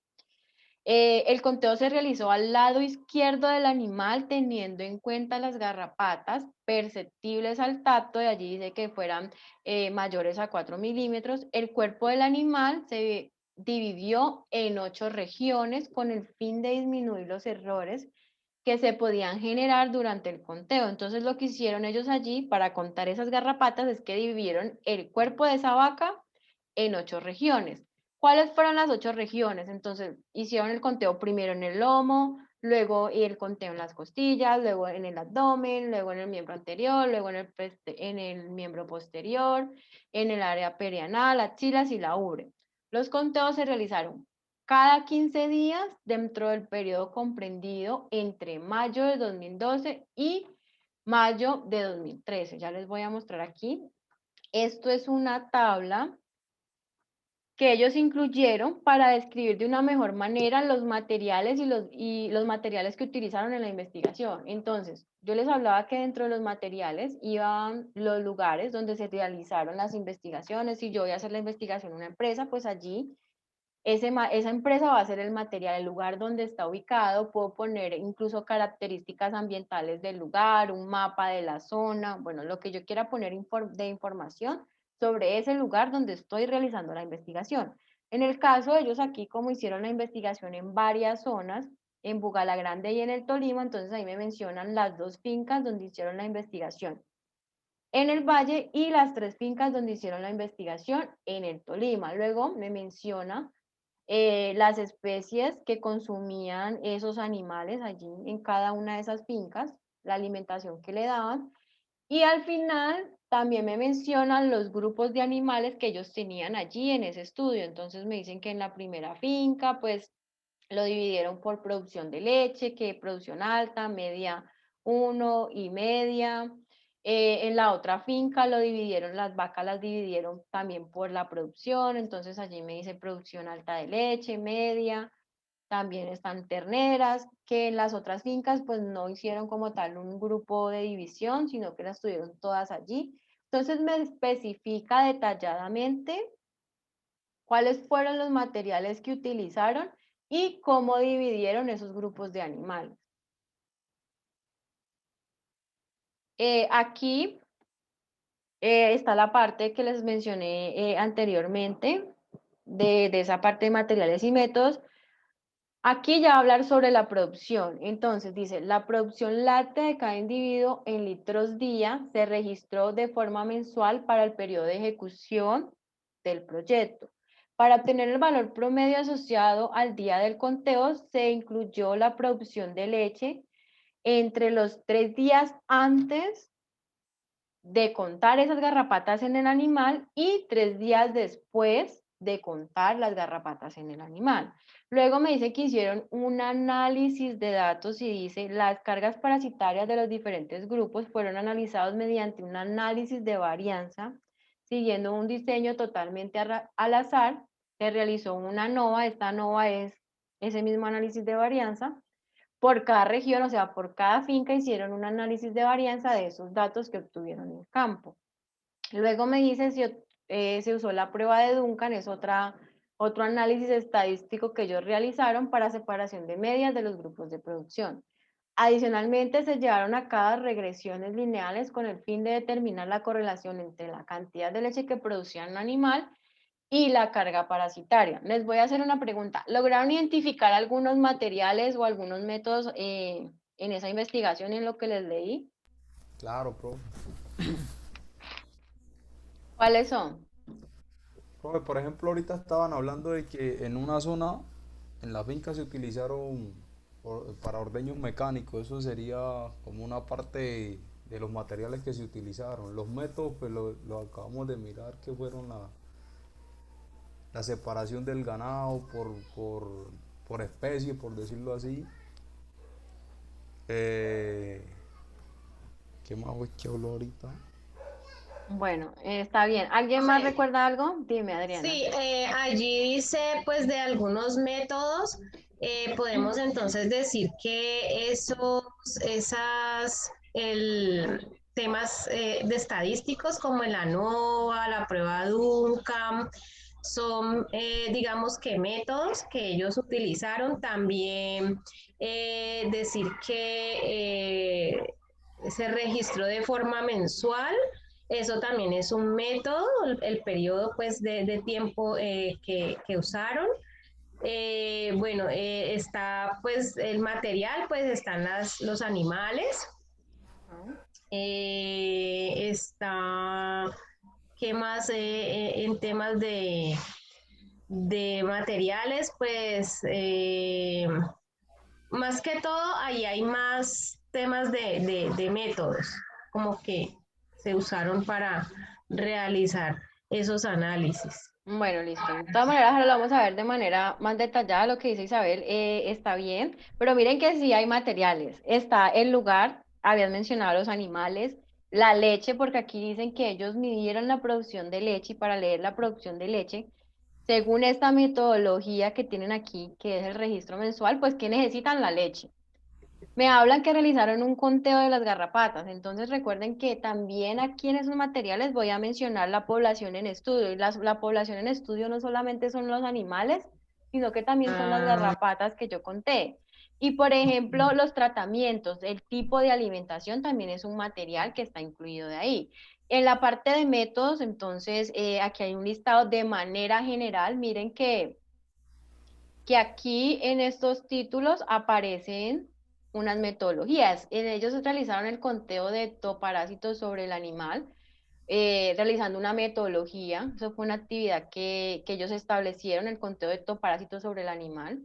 El conteo se realizó al lado izquierdo del animal, teniendo en cuenta las garrapatas perceptibles al tacto, de allí dice que fueran mayores a 4 milímetros. El cuerpo del animal se dividió en 8 regiones con el fin de disminuir los errores que se podían generar durante el conteo. Entonces lo que hicieron ellos allí para contar esas garrapatas es que dividieron el cuerpo de esa vaca en 8 regiones. ¿Cuáles fueron las 8 regiones? Entonces hicieron el conteo primero en el lomo, luego el conteo en las costillas, luego en el abdomen, luego en el miembro anterior, luego en el miembro posterior, en el área perianal, axilas y la ubre. Los conteos se realizaron cada 15 días dentro del periodo comprendido entre mayo de 2012 y mayo de 2013. Ya les voy a mostrar aquí. Esto es una tabla que ellos incluyeron para describir de una mejor manera los materiales y los materiales que utilizaron en la investigación. Entonces, yo les hablaba que dentro de los materiales iban los lugares donde se realizaron las investigaciones. Si yo voy a hacer la investigación en una empresa, pues allí esa empresa va a ser el material, el lugar donde está ubicado, puedo poner incluso características ambientales del lugar, un mapa de la zona, bueno, lo que yo quiera poner de información sobre ese lugar donde estoy realizando la investigación. En el caso de ellos aquí, como hicieron la investigación en varias zonas, en Bugalagrande y en el Tolima, entonces ahí me mencionan las 2 fincas donde hicieron la investigación en el Valle y las 3 fincas donde hicieron la investigación en el Tolima. Luego me menciona las especies que consumían esos animales allí en cada una de esas fincas, la alimentación que le daban, y al final también me mencionan los grupos de animales que ellos tenían allí en ese estudio. Entonces me dicen que en la primera finca, pues lo dividieron por producción de leche, que producción alta, media 1 y media. En la otra finca lo dividieron, las vacas las dividieron también por la producción, entonces allí me dice producción alta de leche, media, también están terneras, que en las otras fincas pues no hicieron como tal un grupo de división, sino que las tuvieron todas allí. Entonces me especifica detalladamente cuáles fueron los materiales que utilizaron y cómo dividieron esos grupos de animales. Aquí está la parte que les mencioné anteriormente, de esa parte de materiales y métodos. Aquí ya va a hablar sobre la producción. Entonces dice, la producción láctea de cada individuo en litros día se registró de forma mensual para el periodo de ejecución del proyecto. Para obtener el valor promedio asociado al día del conteo, se incluyó la producción de leche entre los 3 días antes de contar esas garrapatas en el animal y 3 días después de contar las garrapatas en el animal. Luego me dice que hicieron un análisis de datos y dice las cargas parasitarias de los diferentes grupos fueron analizados mediante un análisis de varianza, siguiendo un diseño totalmente al azar. Se realizó una ANOVA, esta ANOVA es ese mismo análisis de varianza, por cada región, o sea, por cada finca hicieron un análisis de varianza de esos datos que obtuvieron en campo. Luego me dice si se usó la prueba de Duncan, es otro análisis estadístico que ellos realizaron para separación de medias de los grupos de producción. Adicionalmente, se llevaron a cabo regresiones lineales con el fin de determinar la correlación entre la cantidad de leche que producía un animal y la carga parasitaria. Les voy a hacer una pregunta. ¿Lograron identificar algunos materiales o algunos métodos en esa investigación en lo que les leí? Claro, profe. ¿Cuáles son? Profe, por ejemplo, ahorita estaban hablando de que en una zona, en la finca se utilizaron para ordeños mecánicos. Eso sería como una parte de los materiales que se utilizaron. Los métodos, pues lo acabamos de mirar, que fueron la separación del ganado por especie, por decirlo así. ¿Qué más fue que habló ahorita? Bueno, está bien. ¿Alguien más recuerda algo? Dime, Adriana. Sí, allí dice pues de algunos métodos, podemos entonces decir que temas de estadísticos como el ANOVA, la prueba Duncan, son digamos que métodos que ellos utilizaron. También decir que se registró de forma mensual. Eso también es un método, el periodo pues de tiempo que usaron. Bueno, está pues el material, pues están los animales. Está, ¿qué más? En temas de materiales, pues más que todo, ahí hay más temas de métodos, como que se usaron para realizar esos análisis. Bueno, listo. De todas maneras, ahora lo vamos a ver de manera más detallada. Lo que dice Isabel está bien, pero miren que sí hay materiales. Está el lugar, habían mencionado los animales, la leche, porque aquí dicen que ellos midieron la producción de leche y para leer la producción de leche, según esta metodología que tienen aquí, que es el registro mensual, pues que necesitan la leche. Me hablan que realizaron un conteo de las garrapatas, entonces recuerden que también aquí en esos materiales voy a mencionar la población en estudio. Y la población en estudio no solamente son los animales, sino que también son las Ah. garrapatas que yo conté. Y por ejemplo, los tratamientos, el tipo de alimentación también es un material que está incluido de ahí. En la parte de métodos, entonces, aquí hay un listado de manera general. Miren que aquí en estos títulos aparecen unas metodologías. En ellos realizaron el conteo de ectoparásitos sobre el animal, realizando una metodología. Eso fue una actividad que ellos establecieron, el conteo de ectoparásitos sobre el animal.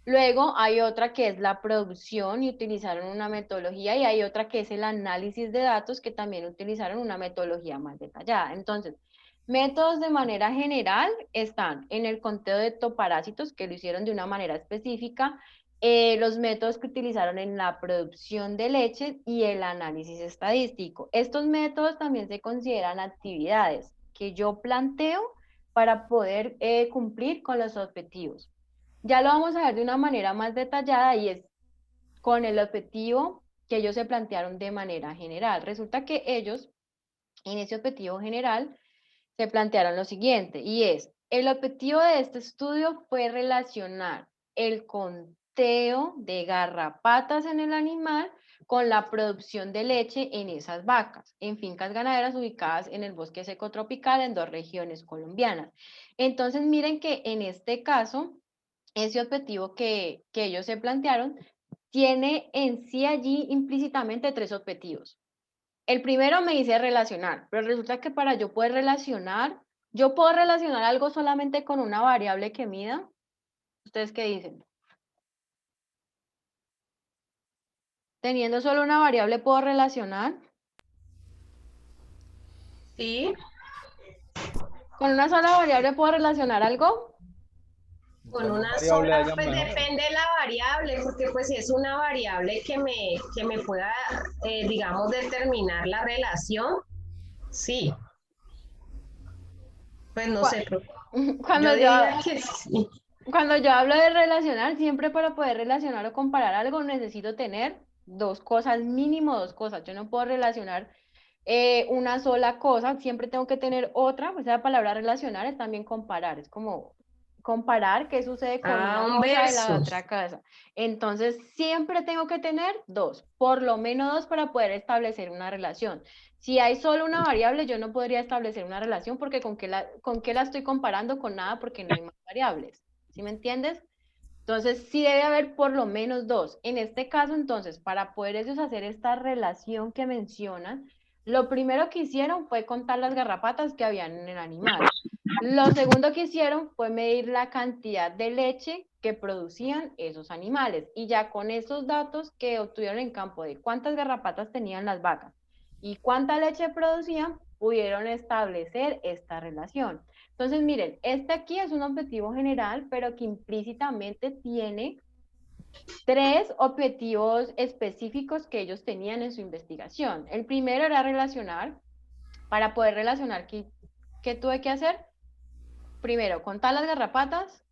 Luego hay otra que es la producción y utilizaron una metodología, y hay otra que es el análisis de datos, que también utilizaron una metodología más detallada. Entonces, métodos de manera general están en el conteo de ectoparásitos, que lo hicieron de una manera específica, los métodos que utilizaron en la producción de leche y el análisis estadístico. Estos métodos también se consideran actividades que yo planteo para poder cumplir con los objetivos. Ya lo vamos a ver de una manera más detallada, y es con el objetivo que ellos se plantearon de manera general. Resulta que ellos, en ese objetivo general, se plantearon lo siguiente, y es, el objetivo de este estudio fue relacionar el conteo de garrapatas en el animal con la producción de leche en esas vacas, en fincas ganaderas ubicadas en el bosque seco tropical en 2 regiones colombianas. Entonces, miren que en este caso, ese objetivo que ellos se plantearon tiene en sí allí implícitamente 3 objetivos. El primero me dice relacionar, pero resulta que para yo poder relacionar, yo puedo relacionar algo solamente con una variable que mida. ¿Ustedes qué dicen? Teniendo solo una variable, ¿puedo relacionar? Sí, ¿Con una sola variable puedo relacionar algo? con Entre más una variable sola, haya pues mejor. depende de la variable, porque pues si es una variable que me pueda, digamos, determinar la relación, sí, pues no sé, pero Cuando yo yo, diría que sí. cuando yo hablo de relacionar, siempre para poder relacionar o comparar algo necesito tener 2 cosas, mínimo 2 cosas. Yo no puedo relacionar una sola cosa, siempre tengo que tener otra. Pues la palabra relacionar es también comparar, es como comparar qué sucede con Ah, una un cosa y la versus. otra cosa. Entonces, siempre tengo que tener 2, por lo menos 2, para poder establecer una relación. Si hay solo una variable, yo no podría establecer una relación, porque con qué la estoy comparando? Con nada, porque no hay más variables. ¿Sí me entiendes? Entonces, sí debe haber por lo menos 2. En este caso, entonces, para poder ellos hacer esta relación que mencionan, lo primero que hicieron fue contar las garrapatas que habían en el animal. Lo segundo que hicieron fue medir la cantidad de leche que producían esos animales. Y ya con esos datos que obtuvieron en campo de cuántas garrapatas tenían las vacas y cuánta leche producían, pudieron establecer esta relación. Entonces, miren, este aquí es un objetivo general, pero que implícitamente tiene 3 objetivos específicos que ellos tenían en su investigación. El primero era relacionar. Para poder relacionar, ¿qué tuve que hacer? Primero, contar las garrapatas.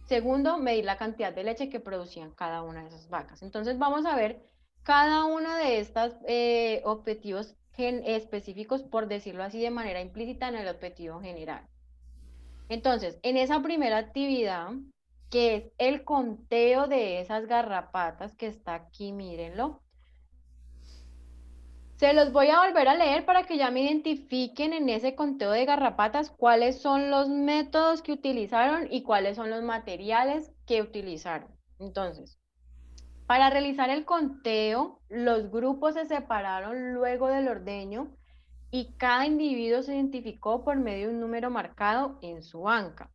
Segundo, medir la cantidad de leche que producían cada una de esas vacas. Entonces, vamos a ver cada uno de estos objetivos específicos, por decirlo así, de manera implícita en el objetivo general. Entonces, en esa primera actividad, que es el conteo de esas garrapatas que está aquí, mírenlo. Se los voy a volver a leer para que ya me identifiquen en ese conteo de garrapatas cuáles son los métodos que utilizaron y cuáles son los materiales que utilizaron. Entonces, para realizar el conteo, los grupos se separaron luego del ordeño y cada individuo se identificó por medio de un número marcado en su banca.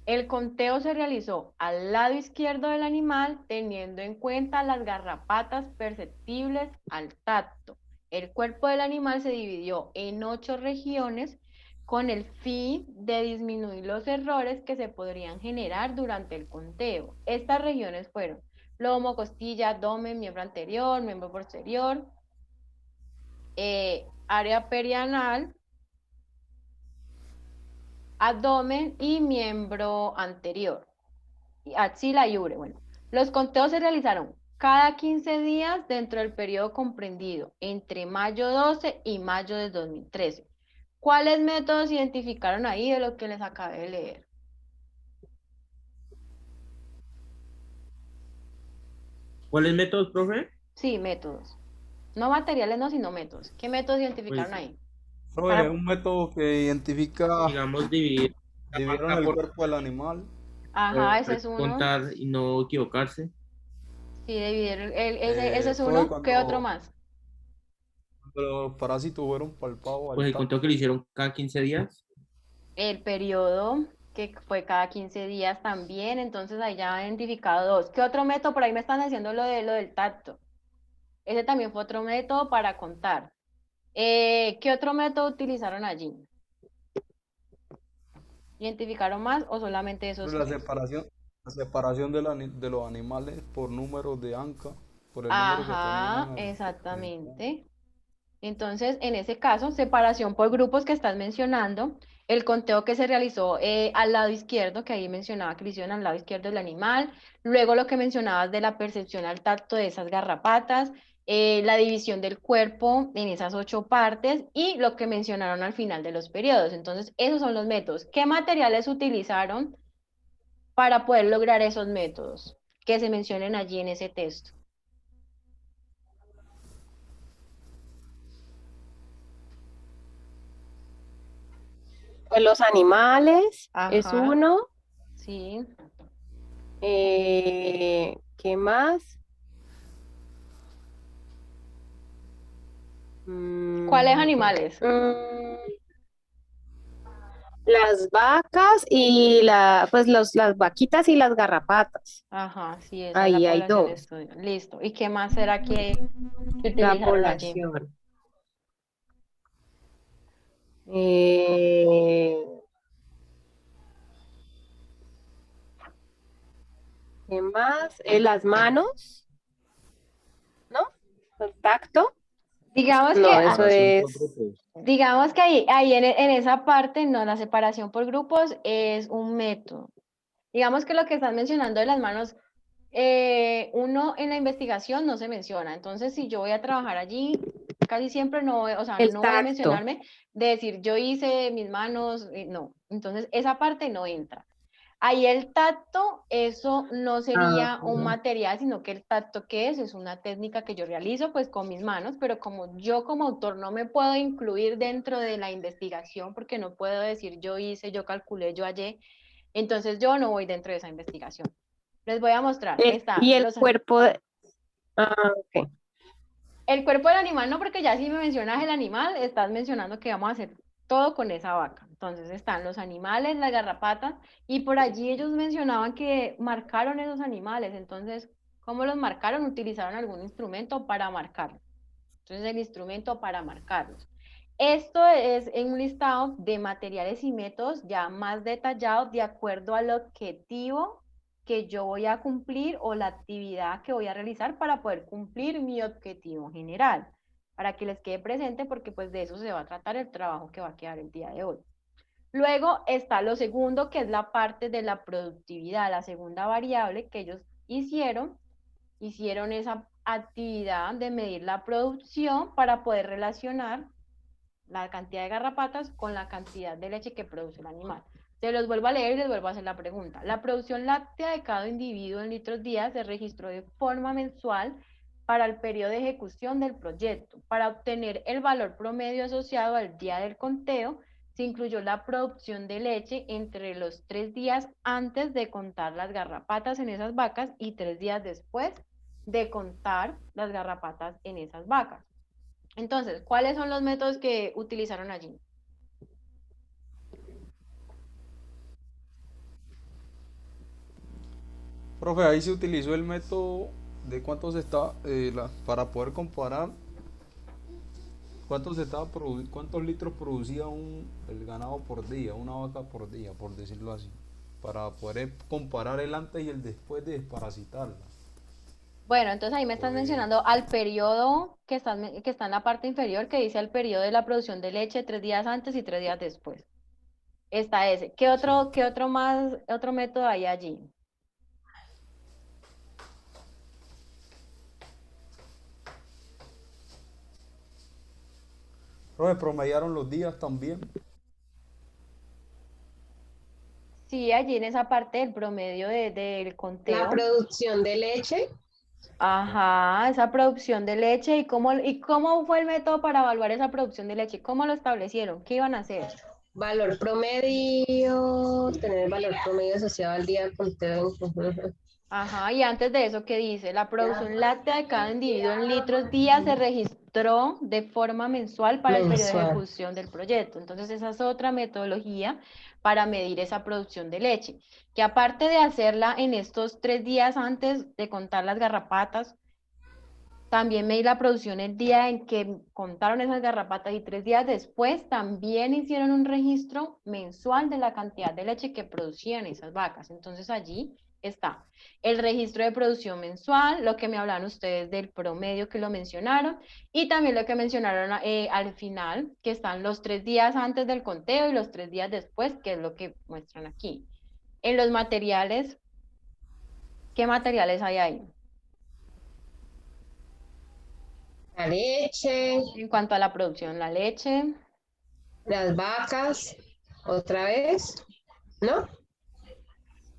El conteo se realizó al lado izquierdo del animal, teniendo en cuenta las garrapatas perceptibles al tacto. El cuerpo del animal se dividió en 8 regiones con el fin de disminuir los errores que se podrían generar durante el conteo. Estas regiones fueron lomo, costilla, abdomen, miembro anterior, miembro posterior, área perianal, abdomen y miembro anterior, axila y ubre. Bueno, los conteos se realizaron cada 15 días dentro del periodo comprendido entre mayo 12 y mayo de 2013. ¿Cuáles métodos identificaron ahí de lo que les acabé de leer? ¿Cuáles métodos, profe? Sí, métodos. No materiales, no, sino métodos. ¿Qué métodos identificaron Pues, ahí? Profe, es Para, un método que identifica, digamos, dividir la dividieron vaca el por cuerpo del animal. ajá, ese es uno. contar y no equivocarse. Sí, dividir ese es Profe, uno. ¿Qué otro más? cuando los parásitos fueron palpados Pues al el conteo que tacto. le hicieron cada 15 días. El periodo, que fue cada 15 días también, entonces ahí ya han identificado dos. ¿Qué otro método? Por ahí me están haciendo lo del tacto. Ese también fue otro método para contar. ¿Qué otro método utilizaron allí? ¿Identificaron más o solamente esos Profe, tres? la separación de los animales por números de ANCA, por el número que Ajá, tenían en el cuadro. exactamente. Entonces, en ese caso, separación por grupos que estás mencionando, el conteo que se realizó al lado izquierdo, que ahí mencionaba que lo hicieron al lado izquierdo del animal, luego lo que mencionabas de la percepción al tacto de esas garrapatas, la división del cuerpo en esas 8 partes y lo que mencionaron al final de los periodos. Entonces, esos son los métodos. ¿Qué materiales utilizaron para poder lograr esos métodos que se mencionen allí en ese texto? Pues los animales es Ajá, uno. sí. ¿Qué más? ¿Cuáles Mm, animales? mm, las vacas y las vaquitas y las garrapatas. Ajá, sí, esa es la Ahí hay población de dos. estudio. Listo. ¿Y qué más será que La utilizaron allí? población. Eh, ¿Qué más? Las manos, ¿no? El tacto. Digamos que, No, eso Separación por es. grupos. digamos que ahí en esa parte, no, la separación por grupos es un método. Digamos que lo que estás mencionando de las manos, uno en la investigación no se menciona. Entonces, si yo voy a trabajar allí, casi siempre no, o sea, El no voy a tacto. mencionarme de decir yo hice mis manos, no. Entonces, esa parte no entra. Ahí el tacto, eso no Ah, sería un material, sino que el tacto, ¿qué es? Es una técnica que yo realizo pues con mis manos, pero como yo como autor no me puedo incluir dentro de la investigación porque no puedo decir yo hice, yo calculé, yo hallé, entonces yo no voy dentro de esa investigación. Les voy a mostrar, y está el cuerpo. Ok. el cuerpo del animal no, porque ya si me mencionas el animal, estás mencionando que vamos a hacer todo con esa vaca. Entonces están los animales, las garrapatas, y por allí ellos mencionaban que marcaron esos animales. Entonces, ¿cómo los marcaron? Utilizaron algún instrumento para marcarlos. Entonces, el instrumento para marcarlos. Esto es en un listado de materiales y métodos ya más detallados de acuerdo al objetivo que yo voy a cumplir o la actividad que voy a realizar para poder cumplir mi objetivo general, para que les quede presente porque pues de eso se va a tratar el trabajo que va a quedar el día de hoy. Luego está lo segundo, que es la parte de la productividad, la segunda variable que ellos hicieron esa actividad de medir la producción para poder relacionar la cantidad de garrapatas con la cantidad de leche que produce el animal. Se los vuelvo a leer y les vuelvo a hacer la pregunta. La producción láctea de cada individuo en litros día se registró de forma mensual para el periodo de ejecución del proyecto. Para obtener el valor promedio asociado al día del conteo, se incluyó la producción de leche entre los 3 días antes de contar las garrapatas en esas vacas y 3 días después de contar las garrapatas en esas vacas. Entonces, ¿cuáles son los métodos que utilizaron allí? Profe, ahí se utilizó el método de cuánto se está, para poder comparar cuántos litros producía el ganado por día, una vaca por día, por decirlo así, para poder comparar el antes y el después de desparasitarla. Bueno, entonces ahí me estás Pues, mencionando al periodo que está en la parte inferior, que dice el periodo de la producción de leche 3 días antes y 3 días después. Está ese. ¿Qué sí. otro, qué otro más, otro método hay allí? Profe, promediaron los días también. Sí, allí en esa parte del promedio del La conteo. producción de leche. Ajá, esa producción de leche y cómo fue el método para evaluar esa producción de leche, ¿cómo lo establecieron? ¿Qué iban a hacer? Valor promedio, tener el valor promedio asociado al día de conteo. Ajá, y antes de eso, ¿qué dice? La producción láctea de cada individuo en litros día se registró de forma mensual para el periodo de Mensual. ejecución del proyecto. Entonces, esa es otra metodología para medir esa producción de leche, que aparte de hacerla en estos 3 días antes de contar las garrapatas, también medí la producción el día en que contaron esas garrapatas y 3 días después también hicieron un registro mensual de la cantidad de leche que producían esas vacas. Entonces allí está el registro de producción mensual, lo que me hablan ustedes del promedio que lo mencionaron y también lo que mencionaron al final, que están los 3 días antes del conteo y los 3 días después, que es lo que muestran aquí. En los materiales, ¿qué materiales hay ahí? La leche, En cuanto a la producción, la leche. las vacas, otra vez, ¿no?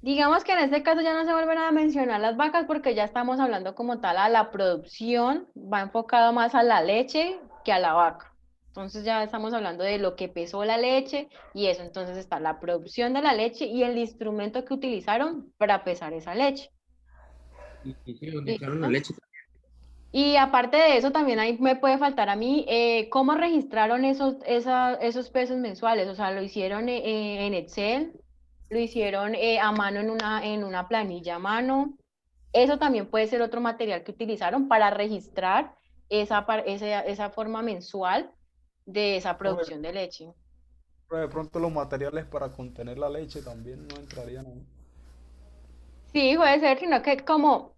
Digamos que en este caso ya no se vuelven a mencionar las vacas porque ya estamos hablando como tal a la producción, va enfocado más a la leche que a la vaca. Entonces ya estamos hablando de lo que pesó la leche y eso. Entonces está la producción de la leche y el instrumento que utilizaron para pesar esa leche. Y sí, donde echaron la ¿Listo? leche. Y aparte de eso, también ahí me puede faltar a mí, ¿cómo registraron esos pesos mensuales? O sea, ¿lo hicieron en Excel? ¿Lo hicieron a mano en una planilla a mano? Eso también puede ser otro material que utilizaron para registrar esa forma mensual de esa Profe, producción de leche. de pronto los materiales para contener la leche también no entrarían ahí. Sí, puede ser, sino que como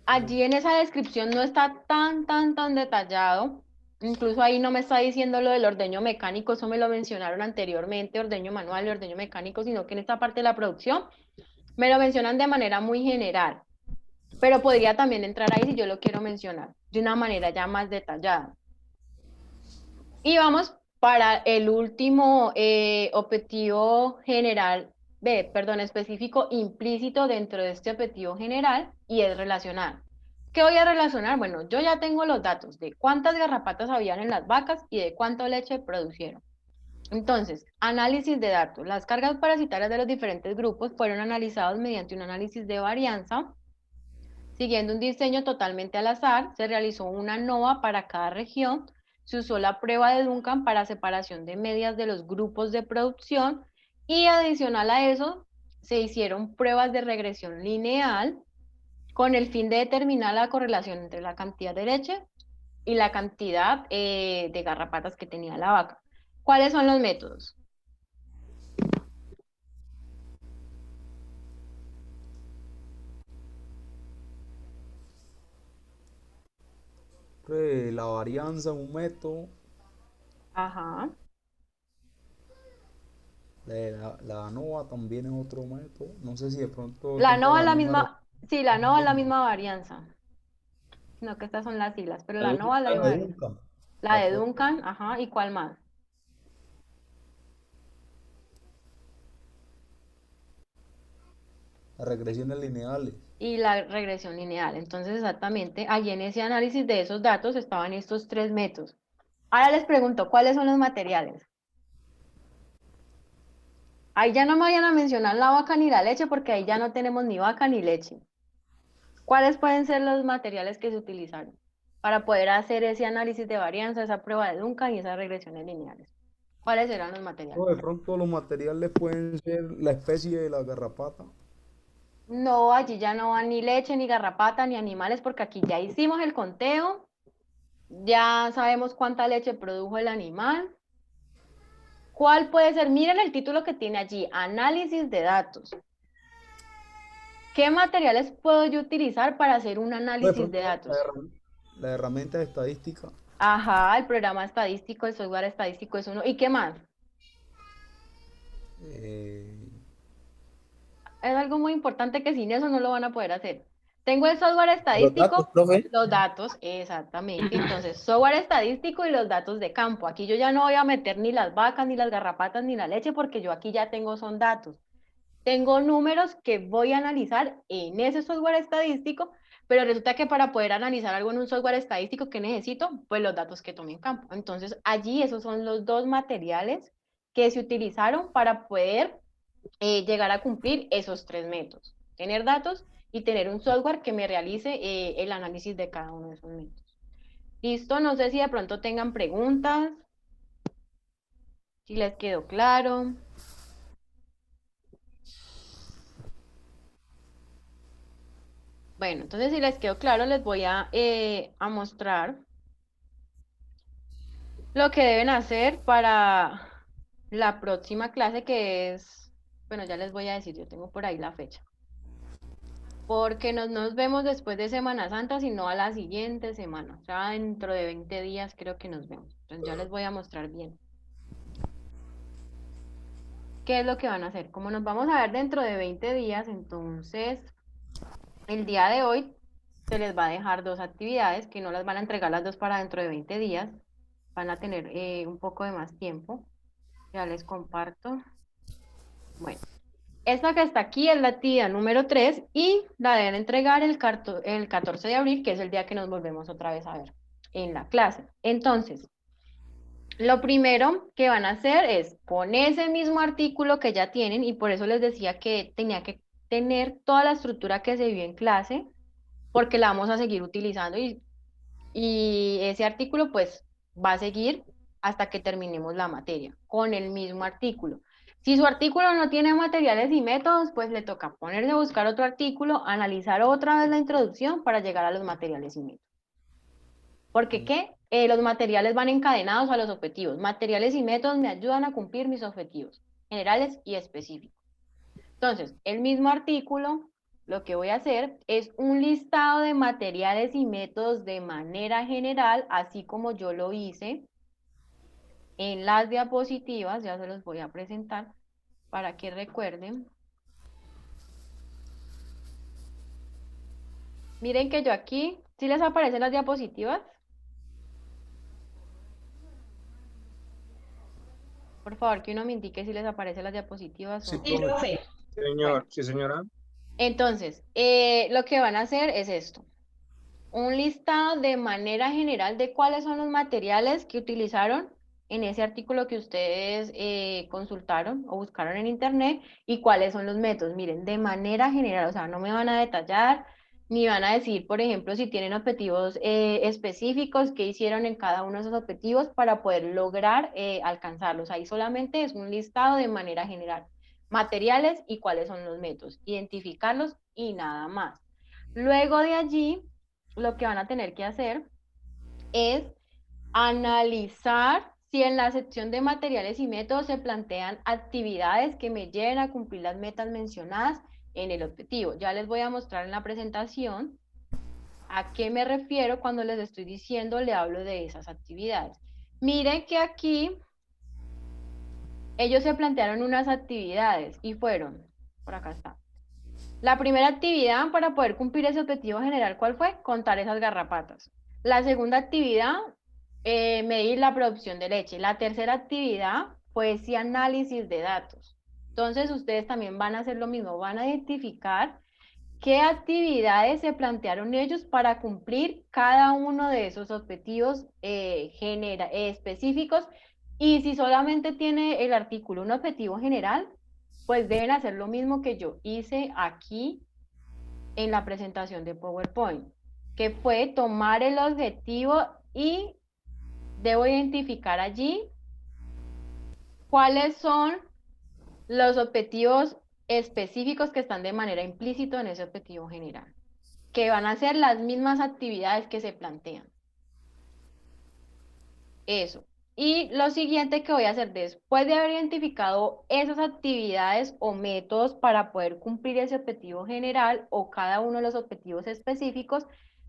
allí en esa descripción no está tan detallado. Incluso ahí no me está diciendo lo del ordeño mecánico, eso me lo mencionaron anteriormente, ordeño manual y ordeño mecánico, sino que en esta parte de la producción me lo mencionan de manera muy general. Pero podría también entrar ahí si yo lo quiero mencionar de una manera ya más detallada. Y vamos para el último objetivo general, perdón, específico implícito dentro de este objetivo general y es relacionar. ¿Qué voy a relacionar? Bueno, yo ya tengo los datos de cuántas garrapatas habían en las vacas y de cuánta leche producieron. Entonces, análisis de datos. Las cargas parasitarias de los diferentes grupos fueron analizados mediante un análisis de varianza. Siguiendo un diseño totalmente al azar, se realizó una NOVA para cada región, se usó la prueba de Duncan para separación de medias de los grupos de producción y adicional a eso, se hicieron pruebas de regresión lineal con el fin de determinar la correlación entre la cantidad de leche y la cantidad de garrapatas que tenía la vaca. ¿Cuáles son los métodos? La varianza es un método, Ajá. la ANOVA también es otro método. No sé si de pronto La tengan NOVA es la la misma misma, sí, la NOVA es la referencia. misma varianza. No, que estas son las siglas, pero La la NOVA es la La misma de varianza. Duncan, La la de prueba. Duncan, ajá, ¿y cuál más? Las regresiones lineales. Y la regresión lineal. Entonces, exactamente, allí en ese análisis de esos datos estaban estos 3 métodos. Ahora les pregunto, ¿cuáles son los materiales? Ahí ya no me vayan a mencionar la vaca ni la leche, porque ahí ya no tenemos ni vaca ni leche. ¿Cuáles pueden ser los materiales que se utilizaron para poder hacer ese análisis de varianza, esa prueba de Duncan y esas regresiones lineales? ¿Cuáles serán los O materiales? de pronto los materiales pueden ser la especie de la garrapata. No, allí ya no van ni leche, ni garrapata, ni animales, porque aquí ya hicimos el conteo, ya sabemos cuánta leche produjo el animal. ¿Cuál puede ser? Miren el título que tiene allí, análisis de datos. ¿Qué materiales puedo yo utilizar para hacer un O de análisis de pronto datos? la herramienta de estadística. Ajá, el programa estadístico, el software estadístico es uno. ¿Y qué más? eh, Es algo muy importante que sin eso no lo van a poder hacer. Tengo el software Los datos, estadístico, profe. los datos, exactamente. Entonces, software estadístico y los datos de campo. Aquí yo ya no voy a meter ni las vacas, ni las garrapatas, ni la leche, porque yo aquí ya tengo son datos. Tengo números que voy a analizar en ese software estadístico, pero resulta que para poder analizar algo en un software estadístico, ¿qué necesito? Pues los datos que tome en campo. Entonces, allí esos son los dos materiales que se utilizaron para poder llegar a cumplir esos tres métodos. Tener datos y tener un software que me realice el análisis de cada uno de esos métodos. Listo, no sé si de pronto tengan preguntas, si les quedó claro. Bueno, entonces si les quedó claro, les voy a mostrar lo que deben hacer para la próxima clase, que es, bueno, ya les voy a decir, yo tengo por ahí la fecha. Porque no nos vemos después de Semana Santa, sino a la siguiente semana. O sea, dentro de 20 días creo que nos vemos. Entonces ya les voy a mostrar bien qué es lo que van a hacer. Como nos vamos a ver dentro de 20 días, entonces el día de hoy se les va a dejar dos actividades que no las van a entregar las dos para dentro de 20 días. Van a tener un poco de más tiempo. Ya les comparto. Bueno, esta que está aquí es la actividad número 3 y la deben entregar el 14 de abril, que es el día que nos volvemos otra vez a ver en la clase. Entonces, lo primero que van a hacer es con ese mismo artículo que ya tienen, y por eso les decía que tenía que tener toda la estructura que se vio en clase, porque la vamos a seguir utilizando y ese artículo pues va a seguir hasta que terminemos la materia, con el mismo artículo. Si su artículo no tiene materiales y métodos, pues le toca ponerse a buscar otro artículo, analizar otra vez la introducción para llegar a los materiales y métodos. Porque ¿qué? Los materiales van encadenados a los objetivos. Materiales y métodos me ayudan a cumplir mis objetivos generales y específicos. Entonces, el mismo artículo, lo que voy a hacer es un listado de materiales y métodos de manera general, así como yo lo hice en las diapositivas, ya se los voy a presentar para que recuerden. Miren que yo aquí, ¿sí les aparecen las diapositivas? Por favor, que uno me indique si les aparecen las diapositivas Sí, o... Sí, profe. Señor, sí, señora. Entonces, lo que van a hacer es esto. Un listado de manera general de cuáles son los materiales que utilizaron en ese artículo que ustedes consultaron o buscaron en internet y cuáles son los métodos. Miren, de manera general, o sea, no me van a detallar ni van a decir, por ejemplo, si tienen objetivos específicos, qué hicieron en cada uno de esos objetivos para poder lograr alcanzarlos. Ahí solamente es un listado de manera general. Materiales y cuáles son los métodos. Identificarlos y nada más. Luego de allí, lo que van a tener que hacer es analizar si en la sección de materiales y métodos se plantean actividades que me lleven a cumplir las metas mencionadas en el objetivo. Ya les voy a mostrar en la presentación a qué me refiero cuando les estoy diciendo, le hablo de esas actividades. Miren que aquí ellos se plantearon unas actividades y fueron, por acá está. La primera actividad para poder cumplir ese objetivo general, ¿cuál fue? Contar esas garrapatas. La segunda actividad, medir la producción de leche. La tercera actividad fue ese análisis de datos. Entonces, ustedes también van a hacer lo mismo, van a identificar qué actividades se plantearon ellos para cumplir cada uno de esos objetivos específicos. Y si solamente tiene el artículo un objetivo general, pues deben hacer lo mismo que yo hice aquí en la presentación de PowerPoint, que fue tomar el objetivo y debo identificar allí cuáles son los objetivos específicos que están de manera implícita en ese objetivo general, que van a ser las mismas actividades que se plantean. Eso. Y lo siguiente que voy a hacer después de haber identificado esas actividades o métodos para poder cumplir ese objetivo general o cada uno de los objetivos específicos,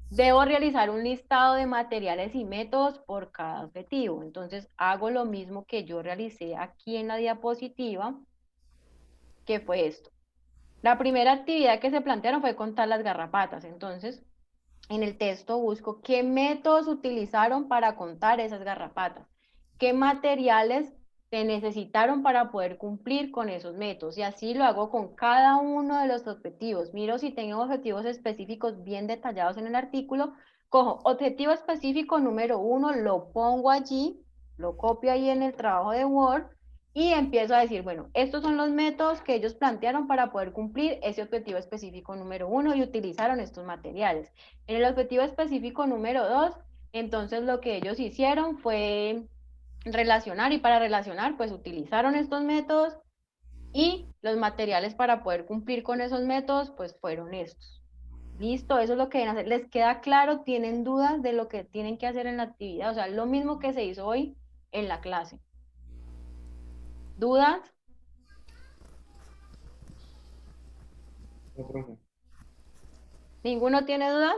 debo realizar un listado de materiales y métodos por cada objetivo. Entonces hago lo mismo que yo realicé aquí en la diapositiva, que fue esto. La primera actividad que se plantearon fue contar las garrapatas. Entonces, en el texto busco qué métodos utilizaron para contar esas garrapatas, qué materiales se necesitaron para poder cumplir con esos métodos. Y así lo hago con cada uno de los objetivos. Miro si tengo objetivos específicos bien detallados en el artículo. Cojo objetivo específico número 1, lo pongo allí, lo copio ahí en el trabajo de Word y empiezo a decir, bueno, estos son los métodos que ellos plantearon para poder cumplir ese objetivo específico número 1 y utilizaron estos materiales. En el objetivo específico número 2, entonces lo que ellos hicieron fue relacionar, y para relacionar pues utilizaron estos métodos y los materiales para poder cumplir con esos métodos pues fueron estos. Listo, eso es lo que deben hacer. ¿Les queda claro? ¿Tienen dudas de lo que tienen que hacer en la actividad? O sea, lo mismo que se hizo hoy en la clase. ¿Dudas? No, profe. ¿Ninguno tiene dudas?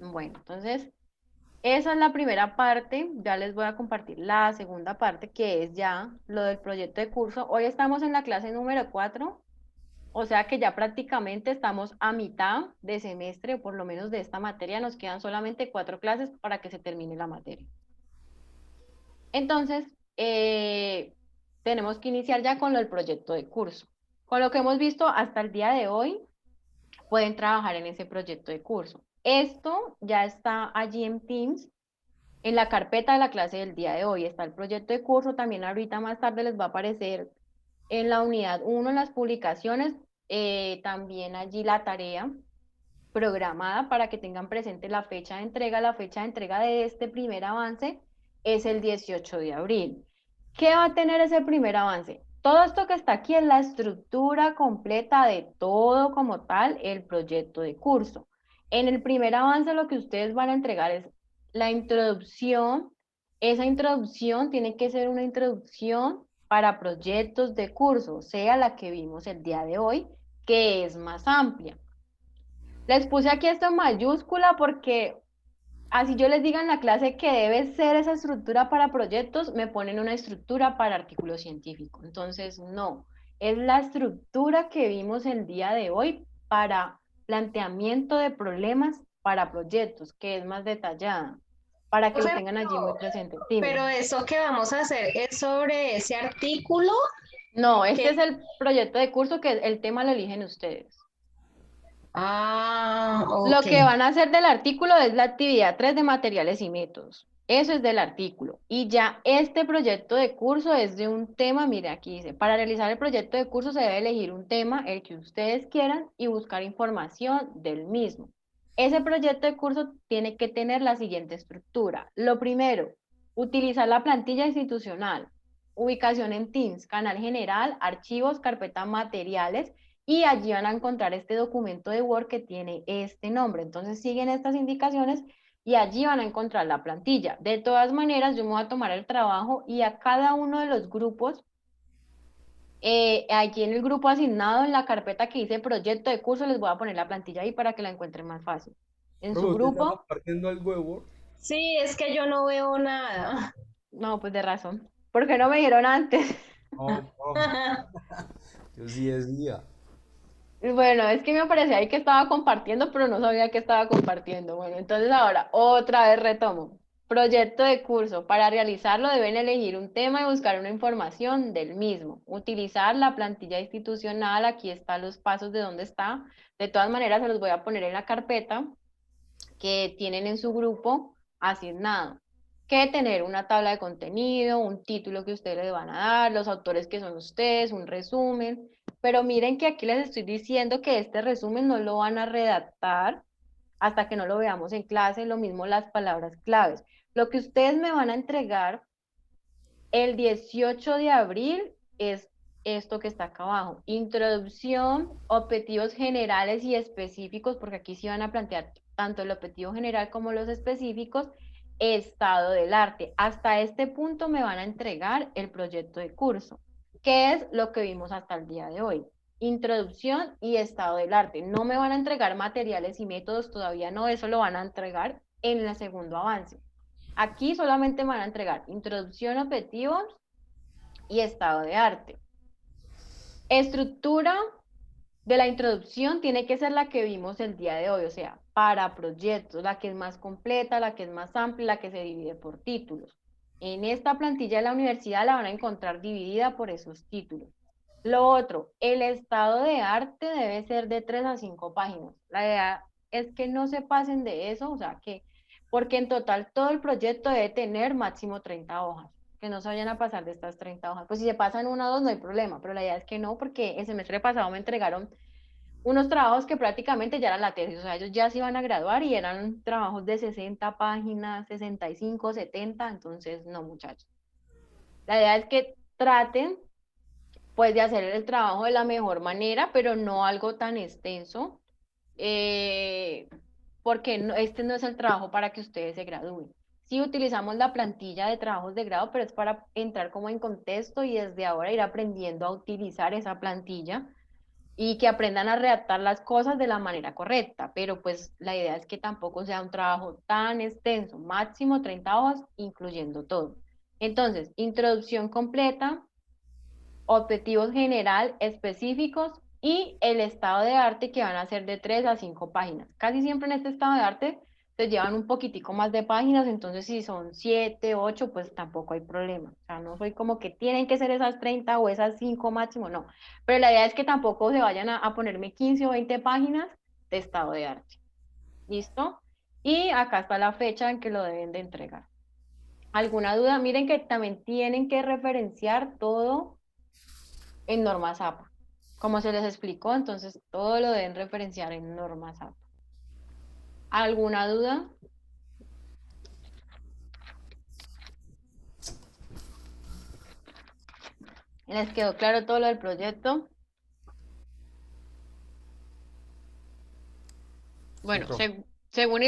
Bueno, entonces esa es la primera parte. Ya les voy a compartir la segunda parte, que es ya lo del proyecto de curso. Hoy estamos en la clase número 4, o sea que ya prácticamente estamos a mitad de semestre, o por lo menos de esta materia. Nos quedan solamente 4 clases para que se termine la materia. Entonces, tenemos que iniciar ya con lo del proyecto de curso. Con lo que hemos visto hasta el día de hoy, pueden trabajar en ese proyecto de curso. Esto ya está allí en Teams. En la carpeta de la clase del día de hoy está el proyecto de curso. También ahorita más tarde les va a aparecer en la unidad 1 en las publicaciones, también allí la tarea programada para que tengan presente la fecha de entrega. La fecha de entrega de este primer avance es el 18 de abril. ¿Qué va a tener ese primer avance? Todo esto que está aquí es la estructura completa de todo como tal el proyecto de curso. En el primer avance lo que ustedes van a entregar es la introducción. Esa introducción tiene que ser una introducción para proyectos de curso, sea la que vimos el día de hoy, que es más amplia. Les puse aquí esto en mayúscula porque así yo les diga en la clase que debe ser esa estructura para proyectos, me ponen una estructura para artículo científico. Entonces, no, es la estructura que vimos el día de hoy para planteamiento de problemas para proyectos, que es más detallada, para que lo tengan allí muy presente. Dime. Pero eso que vamos a hacer es sobre ese artículo. No, este ¿Qué? es el proyecto de curso que el tema lo eligen ustedes. Ah, Lo ok. que van a hacer del artículo es la actividad 3 de materiales y métodos. Eso es del artículo. Y ya este proyecto de curso es de un tema, mire aquí dice, para realizar el proyecto de curso se debe elegir un tema, el que ustedes quieran, y buscar información del mismo. Ese proyecto de curso tiene que tener la siguiente estructura. Lo primero, utilizar la plantilla institucional, ubicación en Teams, canal general, archivos, carpeta materiales, y allí van a encontrar este documento de Word que tiene este nombre. Entonces siguen estas indicaciones y allí van a encontrar la plantilla. De todas maneras, yo me voy a tomar el trabajo y a cada uno de los grupos, aquí en el grupo asignado, en la carpeta que dice proyecto de curso, les voy a poner la plantilla ahí para que la encuentren más fácil. En Profe, su ¿usted está grupo, compartiendo algo de Word? Sí, es que yo no veo nada. no, pues de razón. ¿Por qué no me dijeron antes? No, profe, yo sí decía. Bueno, es que me parecía ahí que estaba compartiendo, pero no sabía que estaba compartiendo. Bueno, entonces ahora otra vez retomo. Proyecto de curso. Para realizarlo deben elegir un tema y buscar una información del mismo. Utilizar la plantilla institucional. Aquí están los pasos de dónde está. De todas maneras, se los voy a poner en la carpeta que tienen en su grupo asignado. Que tener una tabla de contenido, un título que ustedes le van a dar, los autores que son ustedes, un resumen. Pero miren que aquí les estoy diciendo que este resumen no lo van a redactar hasta que no lo veamos en clase, lo mismo las palabras claves. Lo que ustedes me van a entregar el 18 de abril es esto que está acá abajo. Introducción, objetivos generales y específicos, porque aquí sí van a plantear tanto el objetivo general como los específicos, estado del arte. Hasta este punto me van a entregar el proyecto de curso, que es lo que vimos hasta el día de hoy. Introducción y estado del arte. No me van a entregar materiales y métodos, todavía no, eso lo van a entregar en el segundo avance. Aquí solamente me van a entregar introducción, objetivos y estado de arte. Estructura de la introducción tiene que ser la que vimos el día de hoy, o sea, para proyectos, la que es más completa, la que es más amplia, la que se divide por títulos. En esta plantilla de la universidad la van a encontrar dividida por esos títulos. Lo otro, el estado de arte debe ser de 3 a 5 páginas. La idea es que no se pasen de eso, o sea, que, porque en total todo el proyecto debe tener máximo 30 hojas, que no se vayan a pasar de estas 30 hojas. Pues si se pasan una o dos no hay problema, pero la idea es que no, porque el semestre pasado me entregaron unos trabajos que prácticamente ya eran la tesis, o sea, ellos ya se iban a graduar y eran trabajos de 60 páginas, 65, 70, entonces no, muchachos. La idea es que traten pues de hacer el trabajo de la mejor manera, pero no algo tan extenso, eh, porque este no es el trabajo para que ustedes se gradúen. Sí utilizamos la plantilla de trabajos de grado, pero es para entrar como en contexto y desde ahora ir aprendiendo a utilizar esa plantilla y que aprendan a redactar las cosas de la manera correcta, pero pues la idea es que tampoco sea un trabajo tan extenso, máximo 30 hojas, incluyendo todo. Entonces, introducción completa, objetivos general específicos y el estado de arte que van a ser de 3 a 5 páginas. Casi siempre en este estado de arte se llevan un poquitico más de páginas, entonces si son 7, 8, pues tampoco hay problema. O sea, no soy como que tienen que ser esas 30 o esas 5 máximo, no. Pero la idea es que tampoco se vayan a ponerme 15 o 20 páginas de estado de arte. ¿Listo? Y acá está la fecha en que lo deben de entregar. ¿Alguna duda? Miren que también tienen que referenciar todo en normas APA. Como se les explicó, entonces todo lo deben referenciar en normas APA. ¿Alguna duda? ¿Les quedó claro todo lo del proyecto? Bueno, profe. según